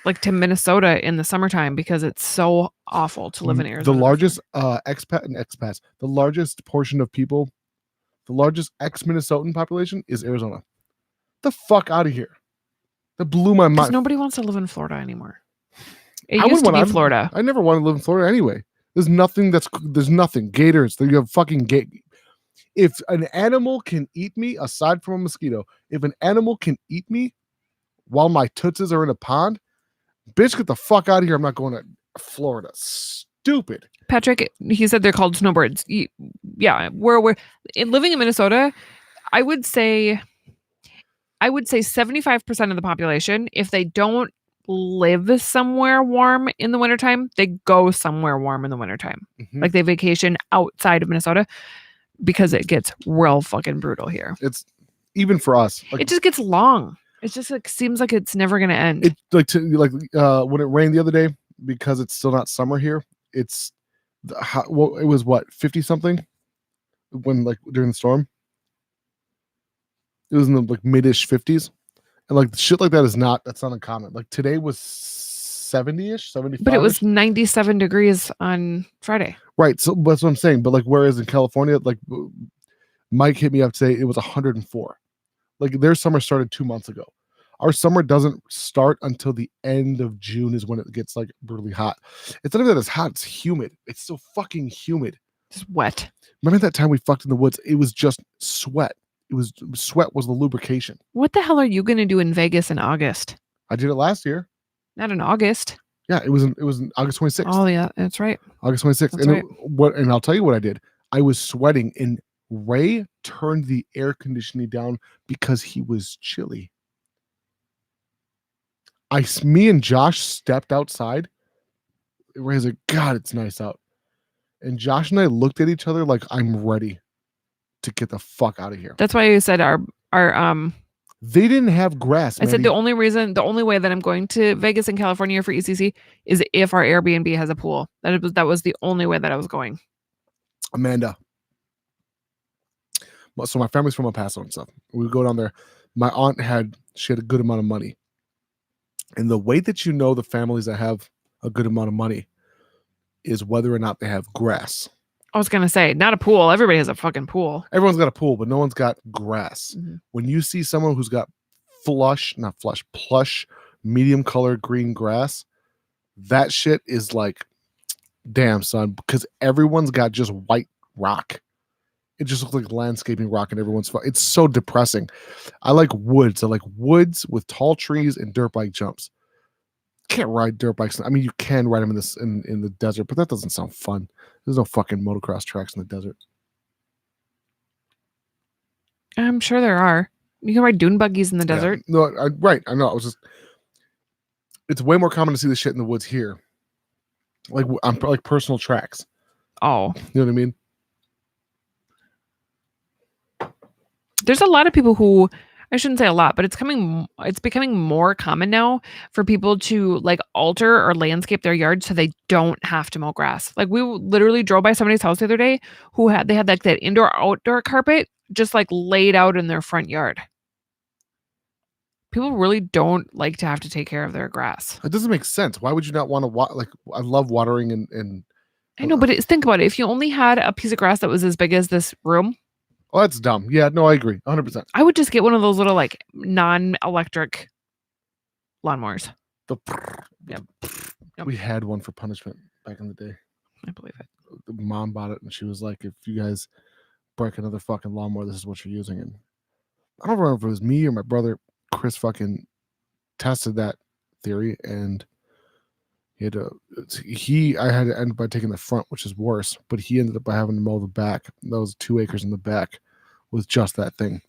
like to Minnesota in the summertime because it's so awful to live in Arizona. The largest expats, the largest portion of people, the largest ex-Minnesotan population is Arizona. The fuck out of here. That blew my mind. Nobody wants to live in Florida anymore. It used to be Florida. I never want to live in Florida anyway. There's nothing. Gators. You have fucking If an animal can eat me, aside from a mosquito, if an animal can eat me while my tootses are in a pond, bitch, get the fuck out of here. I'm not going to Florida. Stupid. Patrick, he said they're called snowbirds. Yeah, we're living in Minnesota. I would say 75% of the population, if they don't live somewhere warm in the wintertime, they go somewhere warm in the wintertime. Mm-hmm. Like they vacation outside of Minnesota because it gets real fucking brutal here. It's even for us. Like, it just gets long. It just like seems like it's never gonna end. It when it rained the other day, because it's still not summer here. It's it was what 50 something when like during the storm. It was in the like mid-ish 50s, and like shit like that's not uncommon. Like today was 70-ish, 75. But it was 97 degrees on Friday. Right, so that's what I'm saying. But like, whereas in California, like Mike hit me up today, it was 104. Like their summer started 2 months ago. Our summer doesn't start until the end of June is when it gets like brutally hot. It's not even that it's hot; it's humid. It's so fucking humid. It's wet. Remember that time we fucked in the woods? It was just sweat. Sweat was the lubrication. What the hell are you gonna do in Vegas in August? I did it last year. Not in August. Yeah, it was in August 26th. Oh yeah, that's right. August 26th. That's and right. And I'll tell you what I did. I was sweating, and Ray turned the air conditioning down because he was chilly. Me and Josh stepped outside. Ray's like, God, it's nice out. And Josh and I looked at each other like, I'm ready to get the fuck out of here. That's why you said our they didn't have grass. I said the only way that I'm going to Vegas in California for ECC is if our Airbnb has a pool. That was the only way that I was going. Amanda. So my family's from El Paso and stuff. We would go down there. My aunt had a good amount of money. And the way that you know the families that have a good amount of money is whether or not they have grass. I was going to say, not a pool. Everybody has a fucking pool. Everyone's got a pool, but no one's got grass. Mm-hmm. When you see someone who's got plush, medium colored green grass, that shit is like, damn, son, because everyone's got just white rock. It just looks like landscaping rock and everyone's it's so depressing. I like woods. I like woods with tall trees and dirt bike jumps. Can't ride dirt bikes. I mean, you can ride them in the desert, but that doesn't sound fun. There's no fucking motocross tracks in the desert. I'm sure there are. You can ride dune buggies in the desert. No, right. I know. It's way more common to see this shit in the woods here. Like I'm like personal tracks. Oh, you know what I mean? There's a lot of people who, I shouldn't say a lot, but it's becoming more common now for people to like alter or landscape their yard so they don't have to mow grass. Like we literally drove by somebody's house the other day they had like that indoor outdoor carpet just like laid out in their front yard. People really don't like to have to take care of their grass. It doesn't make sense. Why would you not want to like I love watering and I know, but think about it. If you only had a piece of grass that was as big as this room. Oh, that's dumb. Yeah, no, I agree. 100%. I would just get one of those little like non-electric lawnmowers. Yep. We had one for punishment back in the day. I believe it. The mom bought it and she was like, if you guys break another fucking lawnmower, this is what you're using. And I don't remember if it was me or my brother Chris fucking tested that theory, and I had to end up by taking the front, which is worse, but he ended up by having to mow the back. That was 2 acres in the back with just that thing.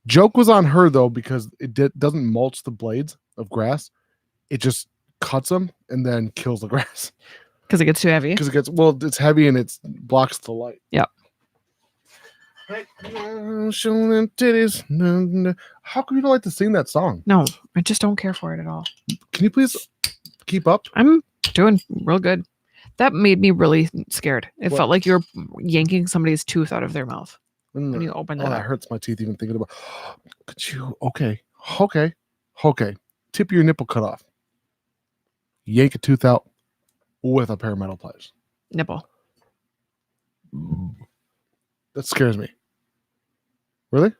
Joke was on her though, because it doesn't mulch the blades of grass. it just cuts them and then kills the grass Because it gets too heavy. because it's heavy and it blocks the light. Yep. Right. Showing them titties. How come you don't like to sing that song? No, I just don't care for it at all. Can you please keep up? I'm doing real good. That made me really scared. It What? felt like you're yanking somebody's tooth out of their mouth when you open Oh, that that up. hurts my teeth even thinking about. Could you? Okay. Tip your nipple cut off. Yank a tooth out with a pair of metal pliers. Nipple. That scares me. Really?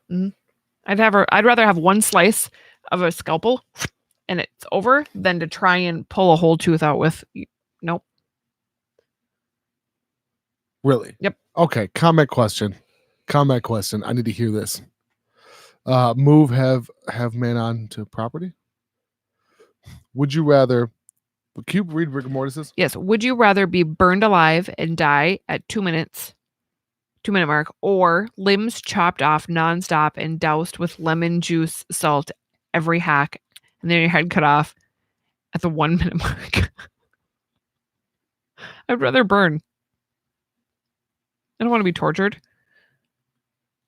I'd rather have one slice of a scalpel and it's over than to try and pull a whole tooth out with. Nope. Really? Yep. Okay. Comment question. I need to hear this. Move have man on to property. Would you rather? Can you read rigor mortis? Yes. Would you rather be burned alive and die at 2 minute mark, or limbs chopped off nonstop and doused with lemon juice, salt, every hack, and then your head cut off at the 1 minute mark? I'd rather burn. I don't want to be tortured.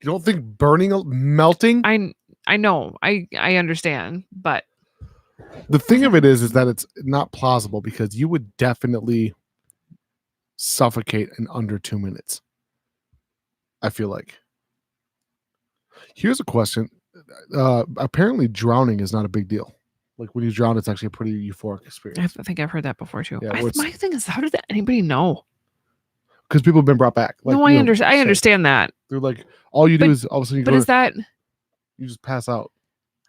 You don't think melting? I know. I understand, but The thing of it is that it's not plausible because you would definitely suffocate in under 2 minutes. I feel like. Here's a question. Apparently drowning is not a big deal. Like when you drown, it's actually a pretty euphoric experience. I think I've heard that before too. Yeah, well, My thing is, how did anybody know? Because people have been brought back. Like, No, I you know, understand. I so understand that. They're like, all you do But- is all of a sudden But is that? you just pass out.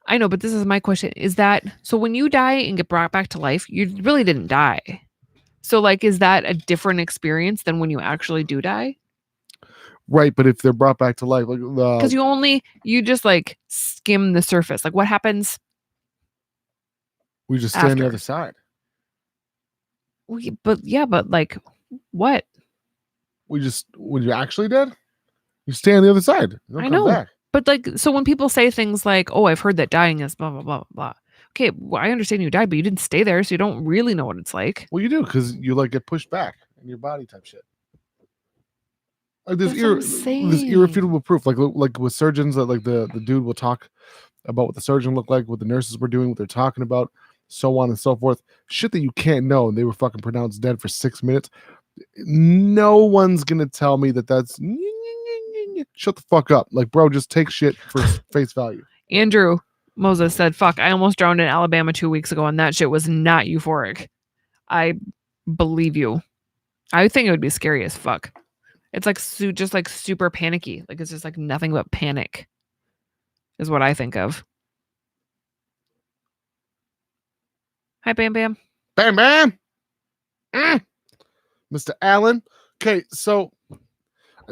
I know, but this is my question. Is that so? When you die and get brought back to life, you really didn't die. So, like, is that a different experience than when you actually do die? Right, but if they're brought back to life, like Because you just like skim the surface. Like, what happens? we just stay on the after. other side. But like, what? When you're actually dead, you stay on the other side. You don't I come know. back. But like, so when people say things like, "Oh, I've heard that dying is blah blah blah blah," okay, well, I understand you died, but you didn't stay there, so you don't really know what it's like. Well, you do because you like get pushed back in your body type shit. Like That's what I'm saying. there's irrefutable proof. Like with surgeons, that like the dude will talk about what the surgeon looked like, what the nurses were doing, what they're talking about, so on and so forth. Shit that you can't know. And they were fucking pronounced dead for 6 minutes. No one's gonna tell me that's shut the fuck up. Like, bro, just take shit for face value. Andrew Moses said, "Fuck, I almost drowned in Alabama 2 weeks ago, and that shit was not euphoric." I believe you. I think it would be scary as fuck. It's like just like super panicky. Like it's just like nothing but panic is what I think of. Hi, Bam Bam. Bam, bam. Mr. Allen. Okay, so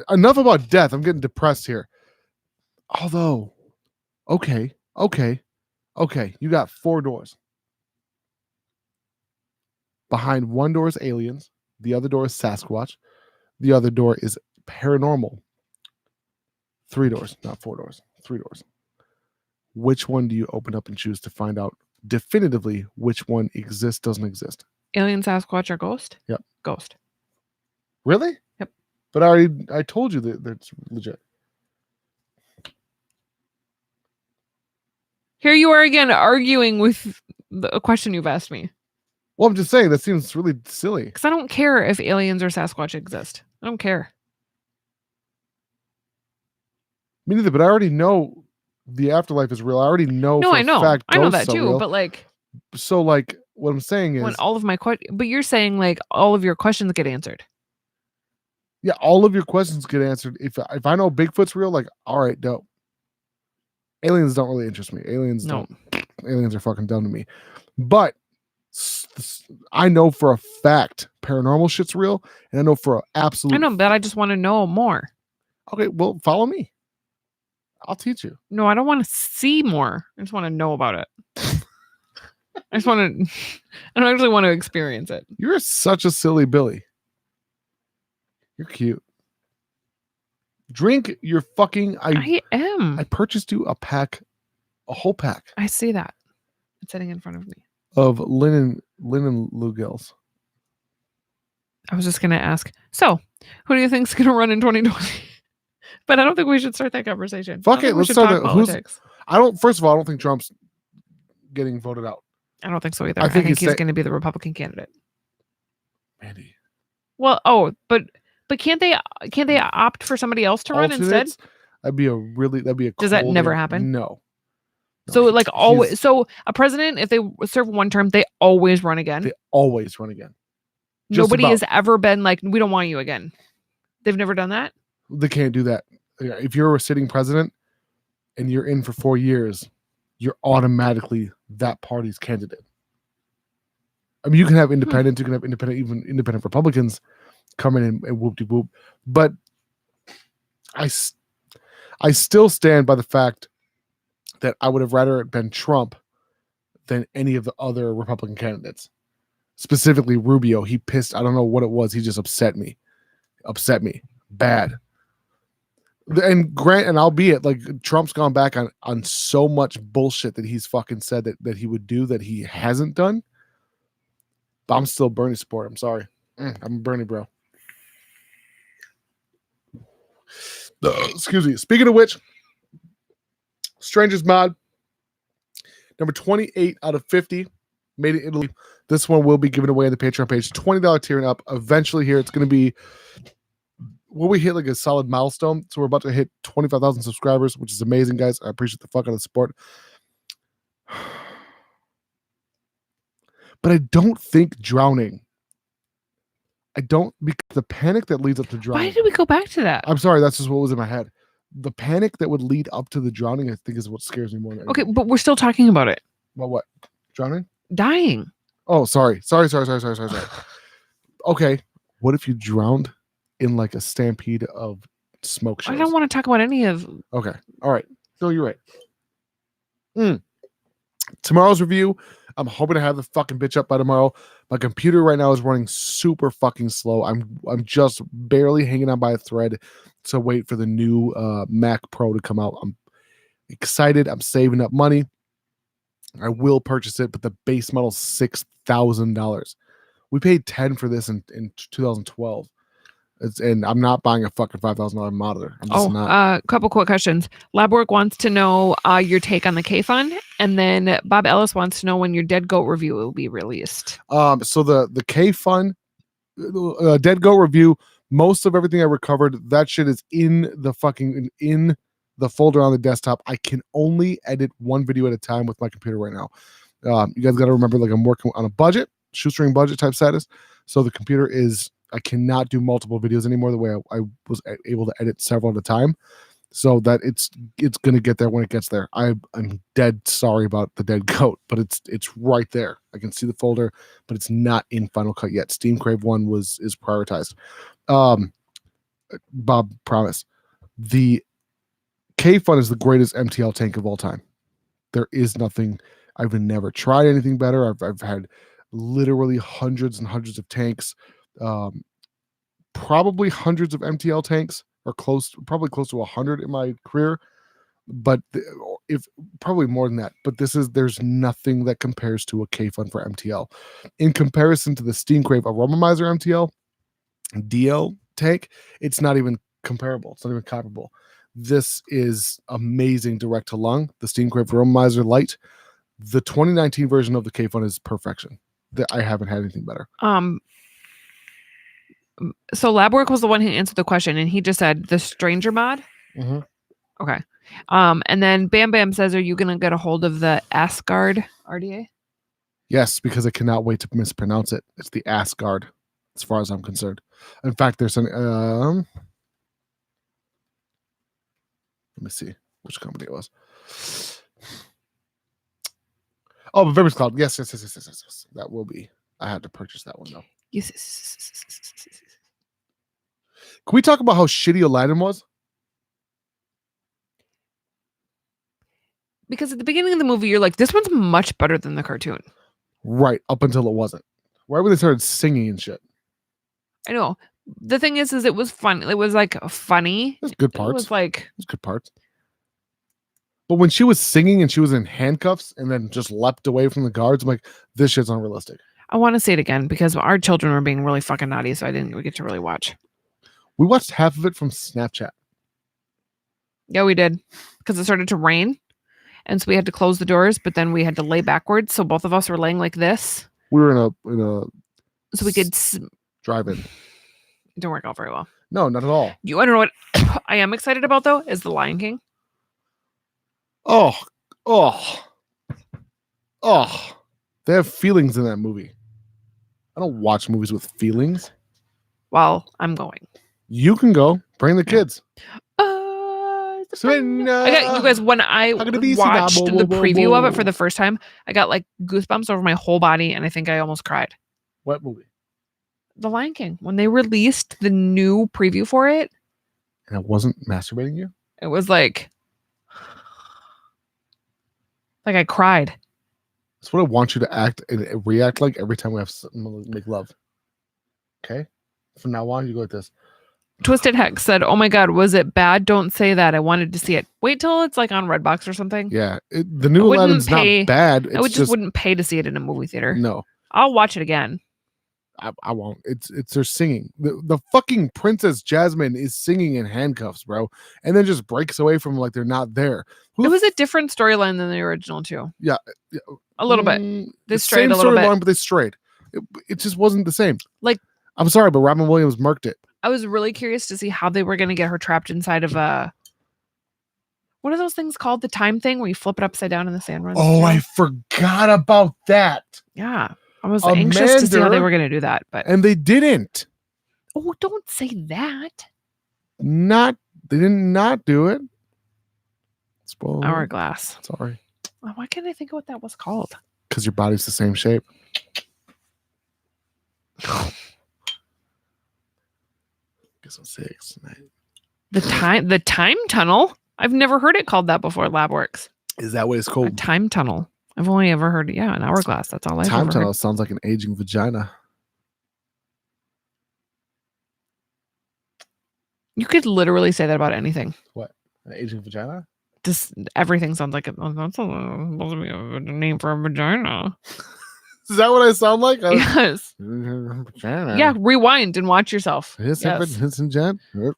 enough about death. I'm getting depressed here. Although, okay. You got 4 doors. Behind one door is aliens. The other door is Sasquatch. The other door is paranormal. 3 doors, not 4 doors. 3 doors. Which one do you open up and choose to find out definitively which one exists, doesn't exist? Alien, Sasquatch, or ghost? Yep. Ghost. Really? Yep. But I told you that that's legit. Here you are again arguing with a question you've asked me. Well, I'm just saying that seems really silly. Because I don't care if aliens or Sasquatch exist. I don't care. Me neither, but I already know the afterlife is real. I already know. No, for I know. A fact I know ghosts that are too. real. But like, So, like, what I'm saying is, when all of my but you're saying like all of your questions get answered. yeah, all of your questions get answered. If I know Bigfoot's real, like, all right, dope. Aliens don't really interest me. Aliens No. don't. Aliens are fucking dumb to me. But I know for a fact paranormal shit's real, and I know for an absolute. I know, but I just want to know more. Okay, well, follow me. I'll teach you. No, I don't want to see more. I just want to know about it. I don't actually want to experience it. You're such a silly Billy. You're cute. Drink your fucking. I am. I purchased you a whole pack I see that. It's sitting in front of me. of Lynn and Lugels. I was just gonna ask. So, who do you think's gonna run in 2020? But I don't think we should start that conversation. Fuck I don't it, think we let's should start talk it. Who's- politics. First of all, I don't think Trump's getting voted out. I don't think so either. I I think think he's he's going to be the Republican candidate. Mandy. Well, but can't they opt for somebody else to run instead? Alternates? That'd be a Does that cold never and- happen? No. So like always, he's- so a president, if they serve one term, they always run again. They always run again. Just Nobody about. has ever been like, we don't want you again. They've never done that. They can't do that. If you're a sitting president and you're in for 4 years, you're automatically that party's candidate. I mean, you can have independents, you can have even independent Republicans come in and whoop-de-whoop. But I still stand by the fact that I would have rather it been Trump than any of the other Republican candidates. Specifically Rubio. He pissed, I don't know what it was. He just upset me. Bad. And albeit like Trump's gone back on so much bullshit that he's fucking said that he would do that he hasn't done. But I'm still Bernie support. I'm sorry. I'm a Bernie bro. Excuse me. Speaking of which, Strangers mod number 28 out of 50 made it in Italy. This one will be given away on the Patreon page. $20 tier and up. Eventually here it's going to be when we hit like a solid milestone. So we're about to hit 25,000 subscribers, which is amazing, guys. I appreciate the fuck out of the support. But I don't think drowning. Because the panic that leads up to drowning. Why did we go back to that? I'm sorry, that's just what was in my head. The panic that would lead up to the drowning, I think, is what scares me more than Okay, anything. but we're still talking about it. About what? Drowning? Dying. Oh, sorry. Okay. What if you drowned in like a stampede of smoke shows? I don't want to talk about any of. Okay. All right. No, you're right. Tomorrow's review, I'm hoping to have the fucking bitch up by tomorrow. My computer right now is running super fucking slow. I'm just barely hanging on by a thread to wait for the new Mac Pro to come out. I'm excited. I'm saving up money. I will purchase it, but the base model is $6,000. We paid $10,000 for this in 2012. And I'm not buying a fucking $5,000 monitor. I'm just not. Couple quick questions. Labwork wants to know your take on the K Fund, and then Bob Ellis wants to know when your Dead Goat review will be released. So the K Fund, Dead Goat review, most of everything I recovered, that shit is in the folder on the desktop. I can only edit one video at a time with my computer right now. You guys got to remember, like, I'm working on a budget, shoestring budget type status. So the computer I cannot do multiple videos anymore the way I was able to edit several at a time. So that it's going to get there when it gets there. I'm dead sorry about the Dead Goat, but it's right there. I can see the folder, but it's not in Final Cut yet. Steam Crave 1 is prioritized. Bob, promise. The K Fun is the greatest MTL tank of all time. There is nothing. I've never tried anything better. I've had literally hundreds and hundreds of tanks. Probably hundreds of MTL tanks, or probably close to 100 in my career, but if probably more than that. But there's nothing that compares to a K Fun for MTL in comparison to the Steam Crave Aromomizer MTL DL tank. It's not even comparable. It's not even comparable. This is amazing direct to lung. The Steam Crave Aromomizer Lite, the 2019 version of the K Fun is perfection. I haven't had anything better. So Labwork was the one who answered the question, and he just said the Stranger mod. Mm-hmm. Okay. And then Bam Bam says, "Are you gonna get a hold of the Asgard RDA?" Yes, because I cannot wait to mispronounce it. It's the Asgard, as far as I'm concerned. In fact, there's an let me see which company it was. Oh, but Vapors Cloud. Yes. That will be. I had to purchase that one though. Yes. Can we talk about how shitty Aladdin was? Because at the beginning of the movie, you're like, this one's much better than the cartoon. Right, up until it wasn't. Right when they started singing and shit. I know. The thing is it was fun. It was like funny. There's good parts. It was like There's good parts. But when she was singing and she was in handcuffs and then just leapt away from the guards, I'm like, this shit's unrealistic. I want to see it again because our children were being really fucking naughty, so I didn't get to really watch. We watched half of it from Snapchat. Yeah, we did. Because it started to rain. And so we had to close the doors, but then we had to lay backwards. So both of us were laying like this. We were in a So we could... drive-in. It didn't work out very well. No, not at all. You want to know what I am excited about, though? Is The Lion King. Oh. They have feelings in that movie. I don't watch movies with feelings. Well, I'm going. You can go. Bring the kids. I got you guys when I watched the preview of it for the first time. I got like goosebumps over my whole body, and I think I almost cried. What movie? The Lion King. When they released the new preview for it, And it wasn't masturbating you? it was like I cried. That's what I want you to act and react like every time we have something to make love. Okay? From now on, you go like this. Twisted Hex said, "Oh my God, was it bad? Don't say that. I wanted to see it. Wait till it's like on Redbox or something." Yeah. The new Aladdin's not bad. I just wouldn't pay to see it in a movie theater. No. I'll watch it again. I won't. It's their singing. The fucking Princess Jasmine is singing in handcuffs, bro, and then just breaks away from like they're not there. It was a different storyline than the original too. Yeah, a little bit. They strayed same a little bit. storyline, but they strayed. It just wasn't the same. Like, I'm sorry, but Robin Williams murked it. I was really curious to see how they were going to get her trapped inside of a. What are those things called? The time thing where you flip it upside down and the sand runs. Oh, through? I forgot about that. Yeah. I was anxious to see how they were going to do that, and they didn't. Oh, don't say that. They did not do it. Spoiler. Hourglass. Sorry. Oh, why can't I think of what that was called? Because your body's the same shape. Guess I'm 6 tonight. The time tunnel. I've never heard it called that before. LabWorks. Is that what it's called? A time tunnel. I've only ever heard, an hourglass. That's all I've Time ever tunnel heard. sounds like an aging vagina. You could literally say that about anything. What? An aging vagina? Just everything sounds like that's supposed to be a name for a vagina. Is that what I sound like? Yes. Vagina. Yeah. Rewind and watch yourself. Yes. Yes.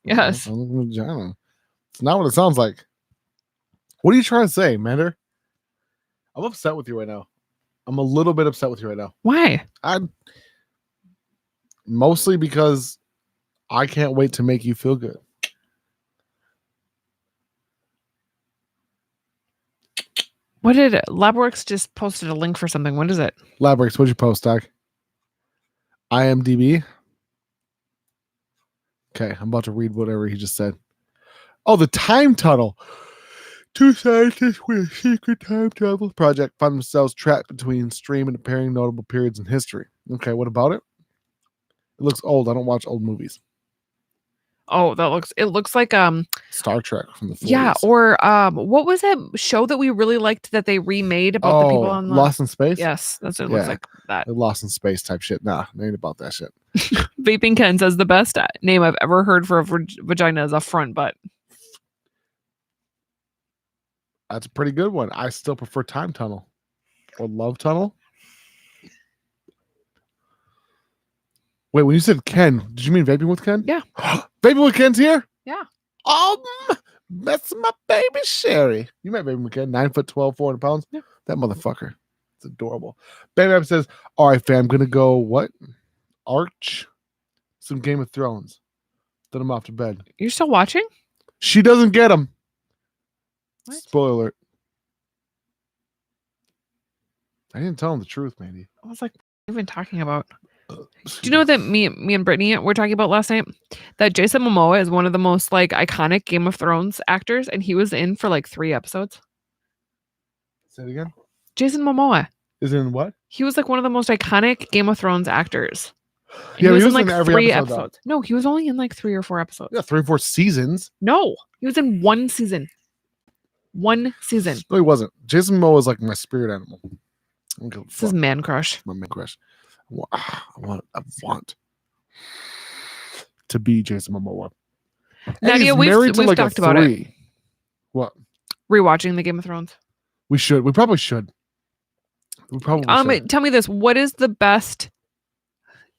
Yes. Vagina. It's not what it sounds like. What are you trying to say, Mander? I'm upset with you right now. I'm a little bit upset with you right now. Why? Mostly because I can't wait to make you feel good. What did LabWorks just posted a link for something? What is it? LabWorks, what'd you post, Doc? IMDb? Okay, I'm about to read whatever he just said. Oh, the time tunnel. 2 scientists with a secret time travel project find themselves trapped between stream and appearing notable periods in history. Okay, what about it? It looks old. I don't watch old movies. Oh, it looks like Star Trek from the 40s. Yeah, or what was that show that we really liked that they remade about the people on the Lost in Space? Yes, that's what it looks like. That Lost in Space type shit. Nah, ain't about that shit. Vaping Ken says the best name I've ever heard for a vagina is a front butt. That's a pretty good one. I still prefer Time Tunnel or Love Tunnel. Wait, when you said Ken, did you mean Vaping with Ken? Yeah. Vaping with Ken's here? Yeah. That's my baby Sherry. You met Vaping with Ken, 9'12", 400 pounds. Yeah. That motherfucker. It's adorable. Baby Up says, all right, fam, I'm going to go, what? Arch? Some Game of Thrones. Then I'm off to bed. You're still watching? She doesn't get him. What? Spoiler alert. I didn't tell him the truth, Mandy. I was like, what are you even talking about? Do you know that me and Brittany were talking about last night? That Jason Momoa is one of the most like iconic Game of Thrones actors, and he was in for like 3 episodes. Say it again. Jason Momoa. Is it in what? He was like one of the most iconic Game of Thrones actors. And Yeah, he was in in like every 3 episode, episodes. No, he was only in like 3 or 4 episodes. Yeah, 3 or 4 seasons. No, he was in 1 season. 1 season. No, he wasn't. Jason Momoa is like my spirit animal. I don't give a This is fuck. man crush. My man crush. I want to be Jason Momoa. And Nadia, he's we've married to, like, a talked about it. 3. What? Rewatching the Game of Thrones. We should. We probably should. We probably should. Tell me this. What is the best?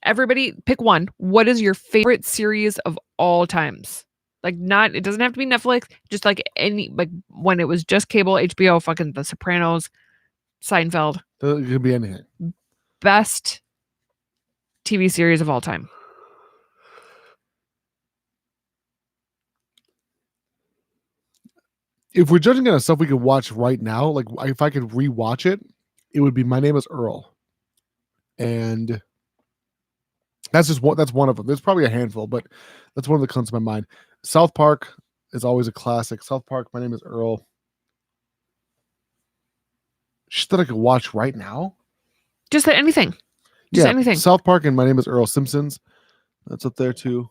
Everybody pick one. What is your favorite series of all times? Like not, it doesn't have to be Netflix, just like any, like when it was just cable, HBO, fucking The Sopranos, Seinfeld. It could be anything. Best TV series of all time. If we're judging on stuff we could watch right now, like if I could rewatch it, it would be My Name is Earl. And that's one of them. There's probably a handful, but that's one that comes to my mind. South Park is always a classic. South Park, My Name is Earl. Shit that I could watch right now? Just anything. Just anything. South Park and My Name is Earl. Simpsons. That's up there too.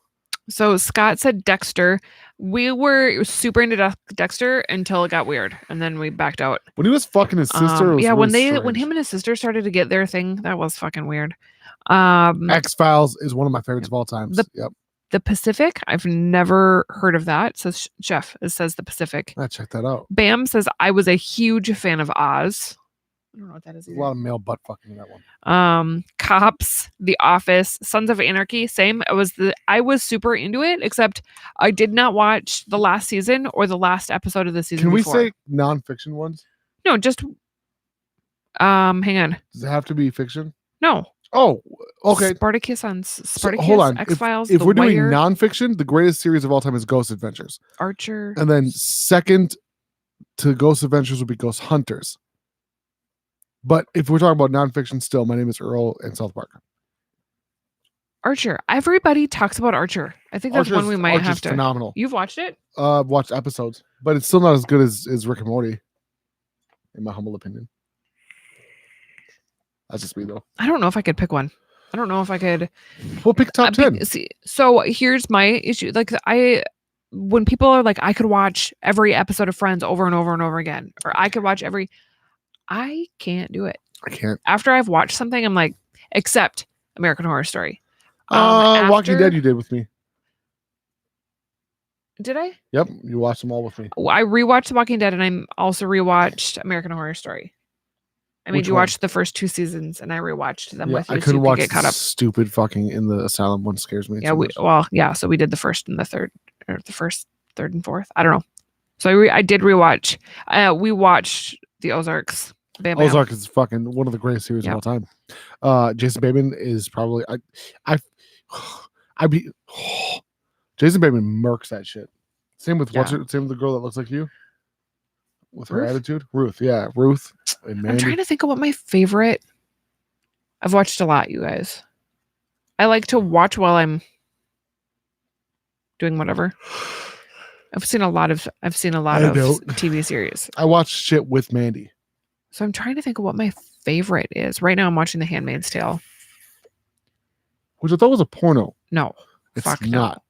So Scott said Dexter. We were super into Dexter until it got weird, and then we backed out. When he was fucking his sister, it was when really him and his sister started to get their thing, that was fucking weird. X-Files is one of my favorites of all time. Yep. The Pacific, I've never heard of that. Says Chef. It says The Pacific. I checked that out. Bam says I was a huge fan of Oz. I don't know what that is either. A lot of male butt fucking in that one. Cops, The Office, Sons of Anarchy, same. I was super into it, except I did not watch the last season or the last episode of the season. Can we before. say nonfiction ones? No, just hang on. Does it have to be fiction? No. Oh, okay. Spartacus, hold on. X-Files. If we're doing nonfiction, the greatest series of all time is Ghost Adventures. Archer. And then second to Ghost Adventures would be Ghost Hunters. But if we're talking about nonfiction still, My Name is Earl and South Park. Archer. Everybody talks about Archer. I think that's one we might have to. Phenomenal. You've watched it? Watched episodes, but it's still not as good as Rick and Morty, in my humble opinion. That's just me though. I don't know if I could pick one. I don't know if I could. We'll pick top 10. So here's my issue. Like when people are like, I could watch every episode of Friends over and over and over again, or I could watch I can't do it. I can't. After I've watched something, I'm like, except American Horror Story. Walking Dead you did with me. Did I? Yep, you watched them all with me. I rewatched The Walking Dead, and I also rewatched American Horror Story. I made you watch the first 2 seasons, and I rewatched them with you. I couldn't so watch get caught up. Stupid fucking In the Asylum one. Scares me. Yeah, so we did the first and the third, or the first, third, and fourth. I don't know. So I did rewatch. We watched The Ozarks. Bam, bam. Ozark is fucking one of the greatest series of all time. Jason Bateman is probably Jason Bateman murks that shit. Same with same with the girl that looks like you. With her attitude. Ruth. Yeah. Ruth and Mandy. I'm trying to think of what my favorite. I've watched a lot, you guys. I like to watch while I'm doing whatever. I've seen a lot of TV series. I watched shit with Mandy. So I'm trying to think of what my favorite is. Right now I'm watching The Handmaid's Tale. Which I thought was a porno. No. It's fuck not. No.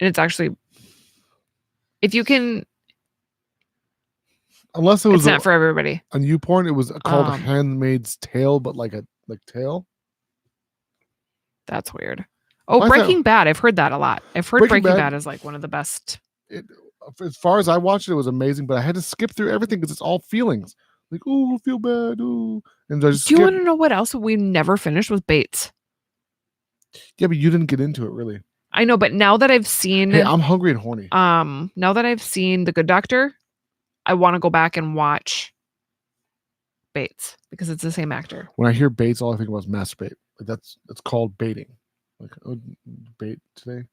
And it's actually, if you can, unless it was it's not for everybody. On YouPorn, it was called Handmaid's Tale, but like tail. That's weird. Oh, Breaking Bad. I've heard that a lot. I've heard Breaking Bad is like one of the best. As far as I watched it, it was amazing, but I had to skip through everything because it's all feelings. Like, oh, I feel bad. Oh, and I just Do you want to know what else we never finished with Bates? Yeah, but you didn't get into it really. I know, but now that I've seen, hey, I'm hungry and horny. Now that I've seen The Good Doctor, I want to go back and watch Bates because it's the same actor. When I hear Bates, all I think about is masturbate. Like it's called baiting. Like, oh, bait today.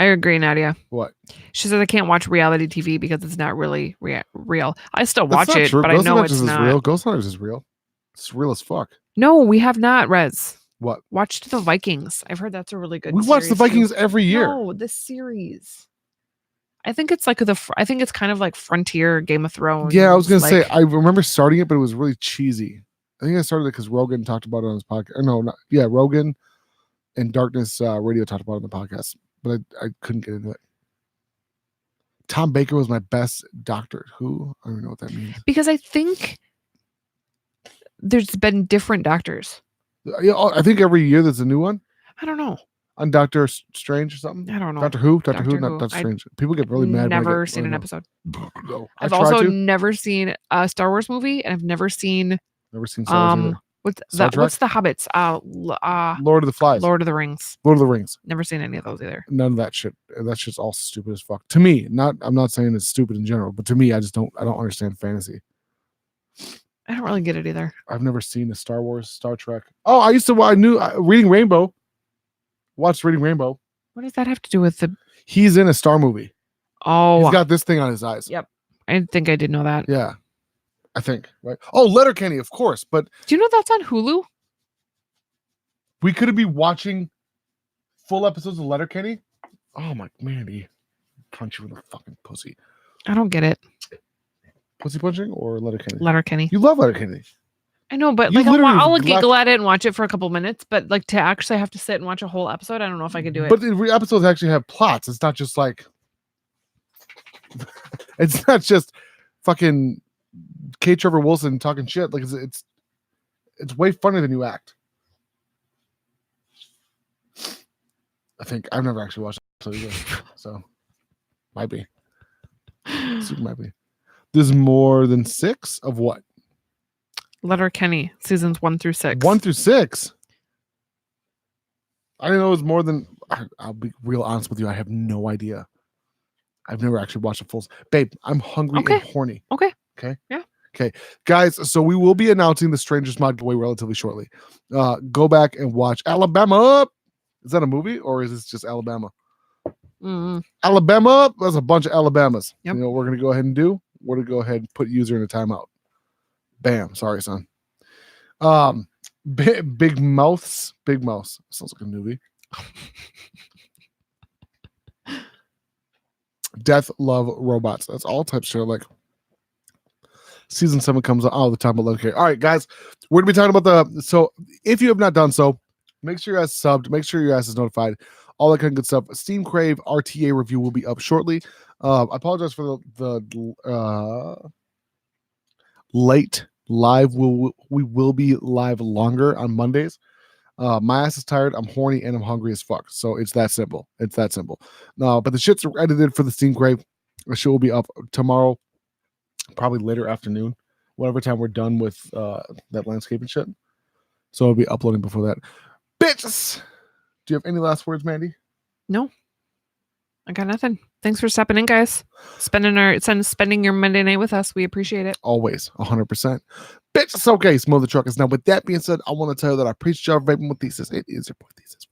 I agree, Nadia. What? She says I can't watch reality TV because it's not really real. I still watch it, true. but Ghost I know Adventures it's not. Real. Ghost Hunters is real. It's real as fuck. No, we have not, Rez. What? Watched The Vikings. I've heard that's a really good We watch The Vikings every year. No, the series. I think it's like I think it's kind of like Frontier, Game of Thrones. Yeah, I was going to say, I remember starting it, but it was really cheesy. I think I started it because Rogan talked about it on his podcast. Rogan and Darkness Radio talked about it on the podcast, but I couldn't get into it. Tom Baker was my best doctor. Who? I don't even know what that means. Because I think there's been different doctors. Yeah, I think every year there's a new one. I don't know. on Doctor Strange or something? I don't know. Doctor Who? Doctor Who, Doctor not Who. Doctor I Strange. People get really mad. Never when seen an episode. No, I've tried also to. never seen a Star Wars movie, and I've never seen Never seen Star Wars either. what's the Hobbits? Lord of the Flies. Lord of the Rings. Lord of the Rings. Never seen any of those either. None of that shit. That shit's all stupid as fuck. To me, I'm not saying it's stupid in general, but to me, I don't understand fantasy. I don't really get it either. I've never seen a Star Wars, Star Trek. Oh, I knew Reading Rainbow. Watched Reading Rainbow. What does that have to do with the? He's in a Star movie. Oh, He's got this thing on his eyes. Yep. I think I did know that. Yeah. I think, right? Oh, Letterkenny, of course. But do you know that's on Hulu? we could be watching full episodes of Letterkenny. Oh my Mandy. Punch you in the fucking pussy. I don't get it. Pussy punching or Letterkenny? Letterkenny. You love Letterkenny. I know, but You like literally I'll left- giggle at it and watch it for a couple minutes, but like to actually have to sit and watch a whole episode, I don't know if I could do it. But the episodes actually have plots. It's not just like it's not just fucking K. Trevor Wilson talking shit. Like it's way funnier than you act. I think I've never actually watched it either, so might be. Super might be. There's more than 6 of what? Letterkenny seasons 1 through 6. 1 through 6. I didn't know it was more than. I'll be real honest with you. I have no idea. I've never actually watched a full. Babe, I'm hungry and horny. Okay. Okay. Yeah. Okay, guys. So we will be announcing the Strangers mod giveaway relatively shortly. Go back and watch Alabama. Is that a movie or is this just Alabama? Mm-hmm. Alabama. There's a bunch of Alabamas. Yep. You know what we're gonna go ahead and do? We're gonna go ahead and put user in a timeout. Bam. Sorry, son. Big Mouths. Big Mouths. Sounds like a movie. Death, Love, Robots. That's all types of like season 7 comes out all the time. But okay. All right, guys. We're gonna be talking about so if you have not done so, make sure your ass is subbed, make sure your ass is notified, all that kind of good stuff. Steam Crave RTA review will be up shortly. I apologize for the late live. We will be live longer on Mondays. My ass is tired, I'm horny, and I'm hungry as fuck. So it's that simple. It's that simple. No, but the shit's edited for the Steam Crave. The show will be up tomorrow, probably later afternoon, whatever time we're done with that landscape and shit. So I'll be uploading before that. Bitches! Do you have any last words, Mandy? No. I got nothing. Thanks for stepping in, guys. Spending your Monday night with us. We appreciate it. Always, 100%. Bitch, it's okay. Smell the truck is now. With that being said, I want to tell you that I appreciate y'all vaping with Thesis. It is your boy Thesis.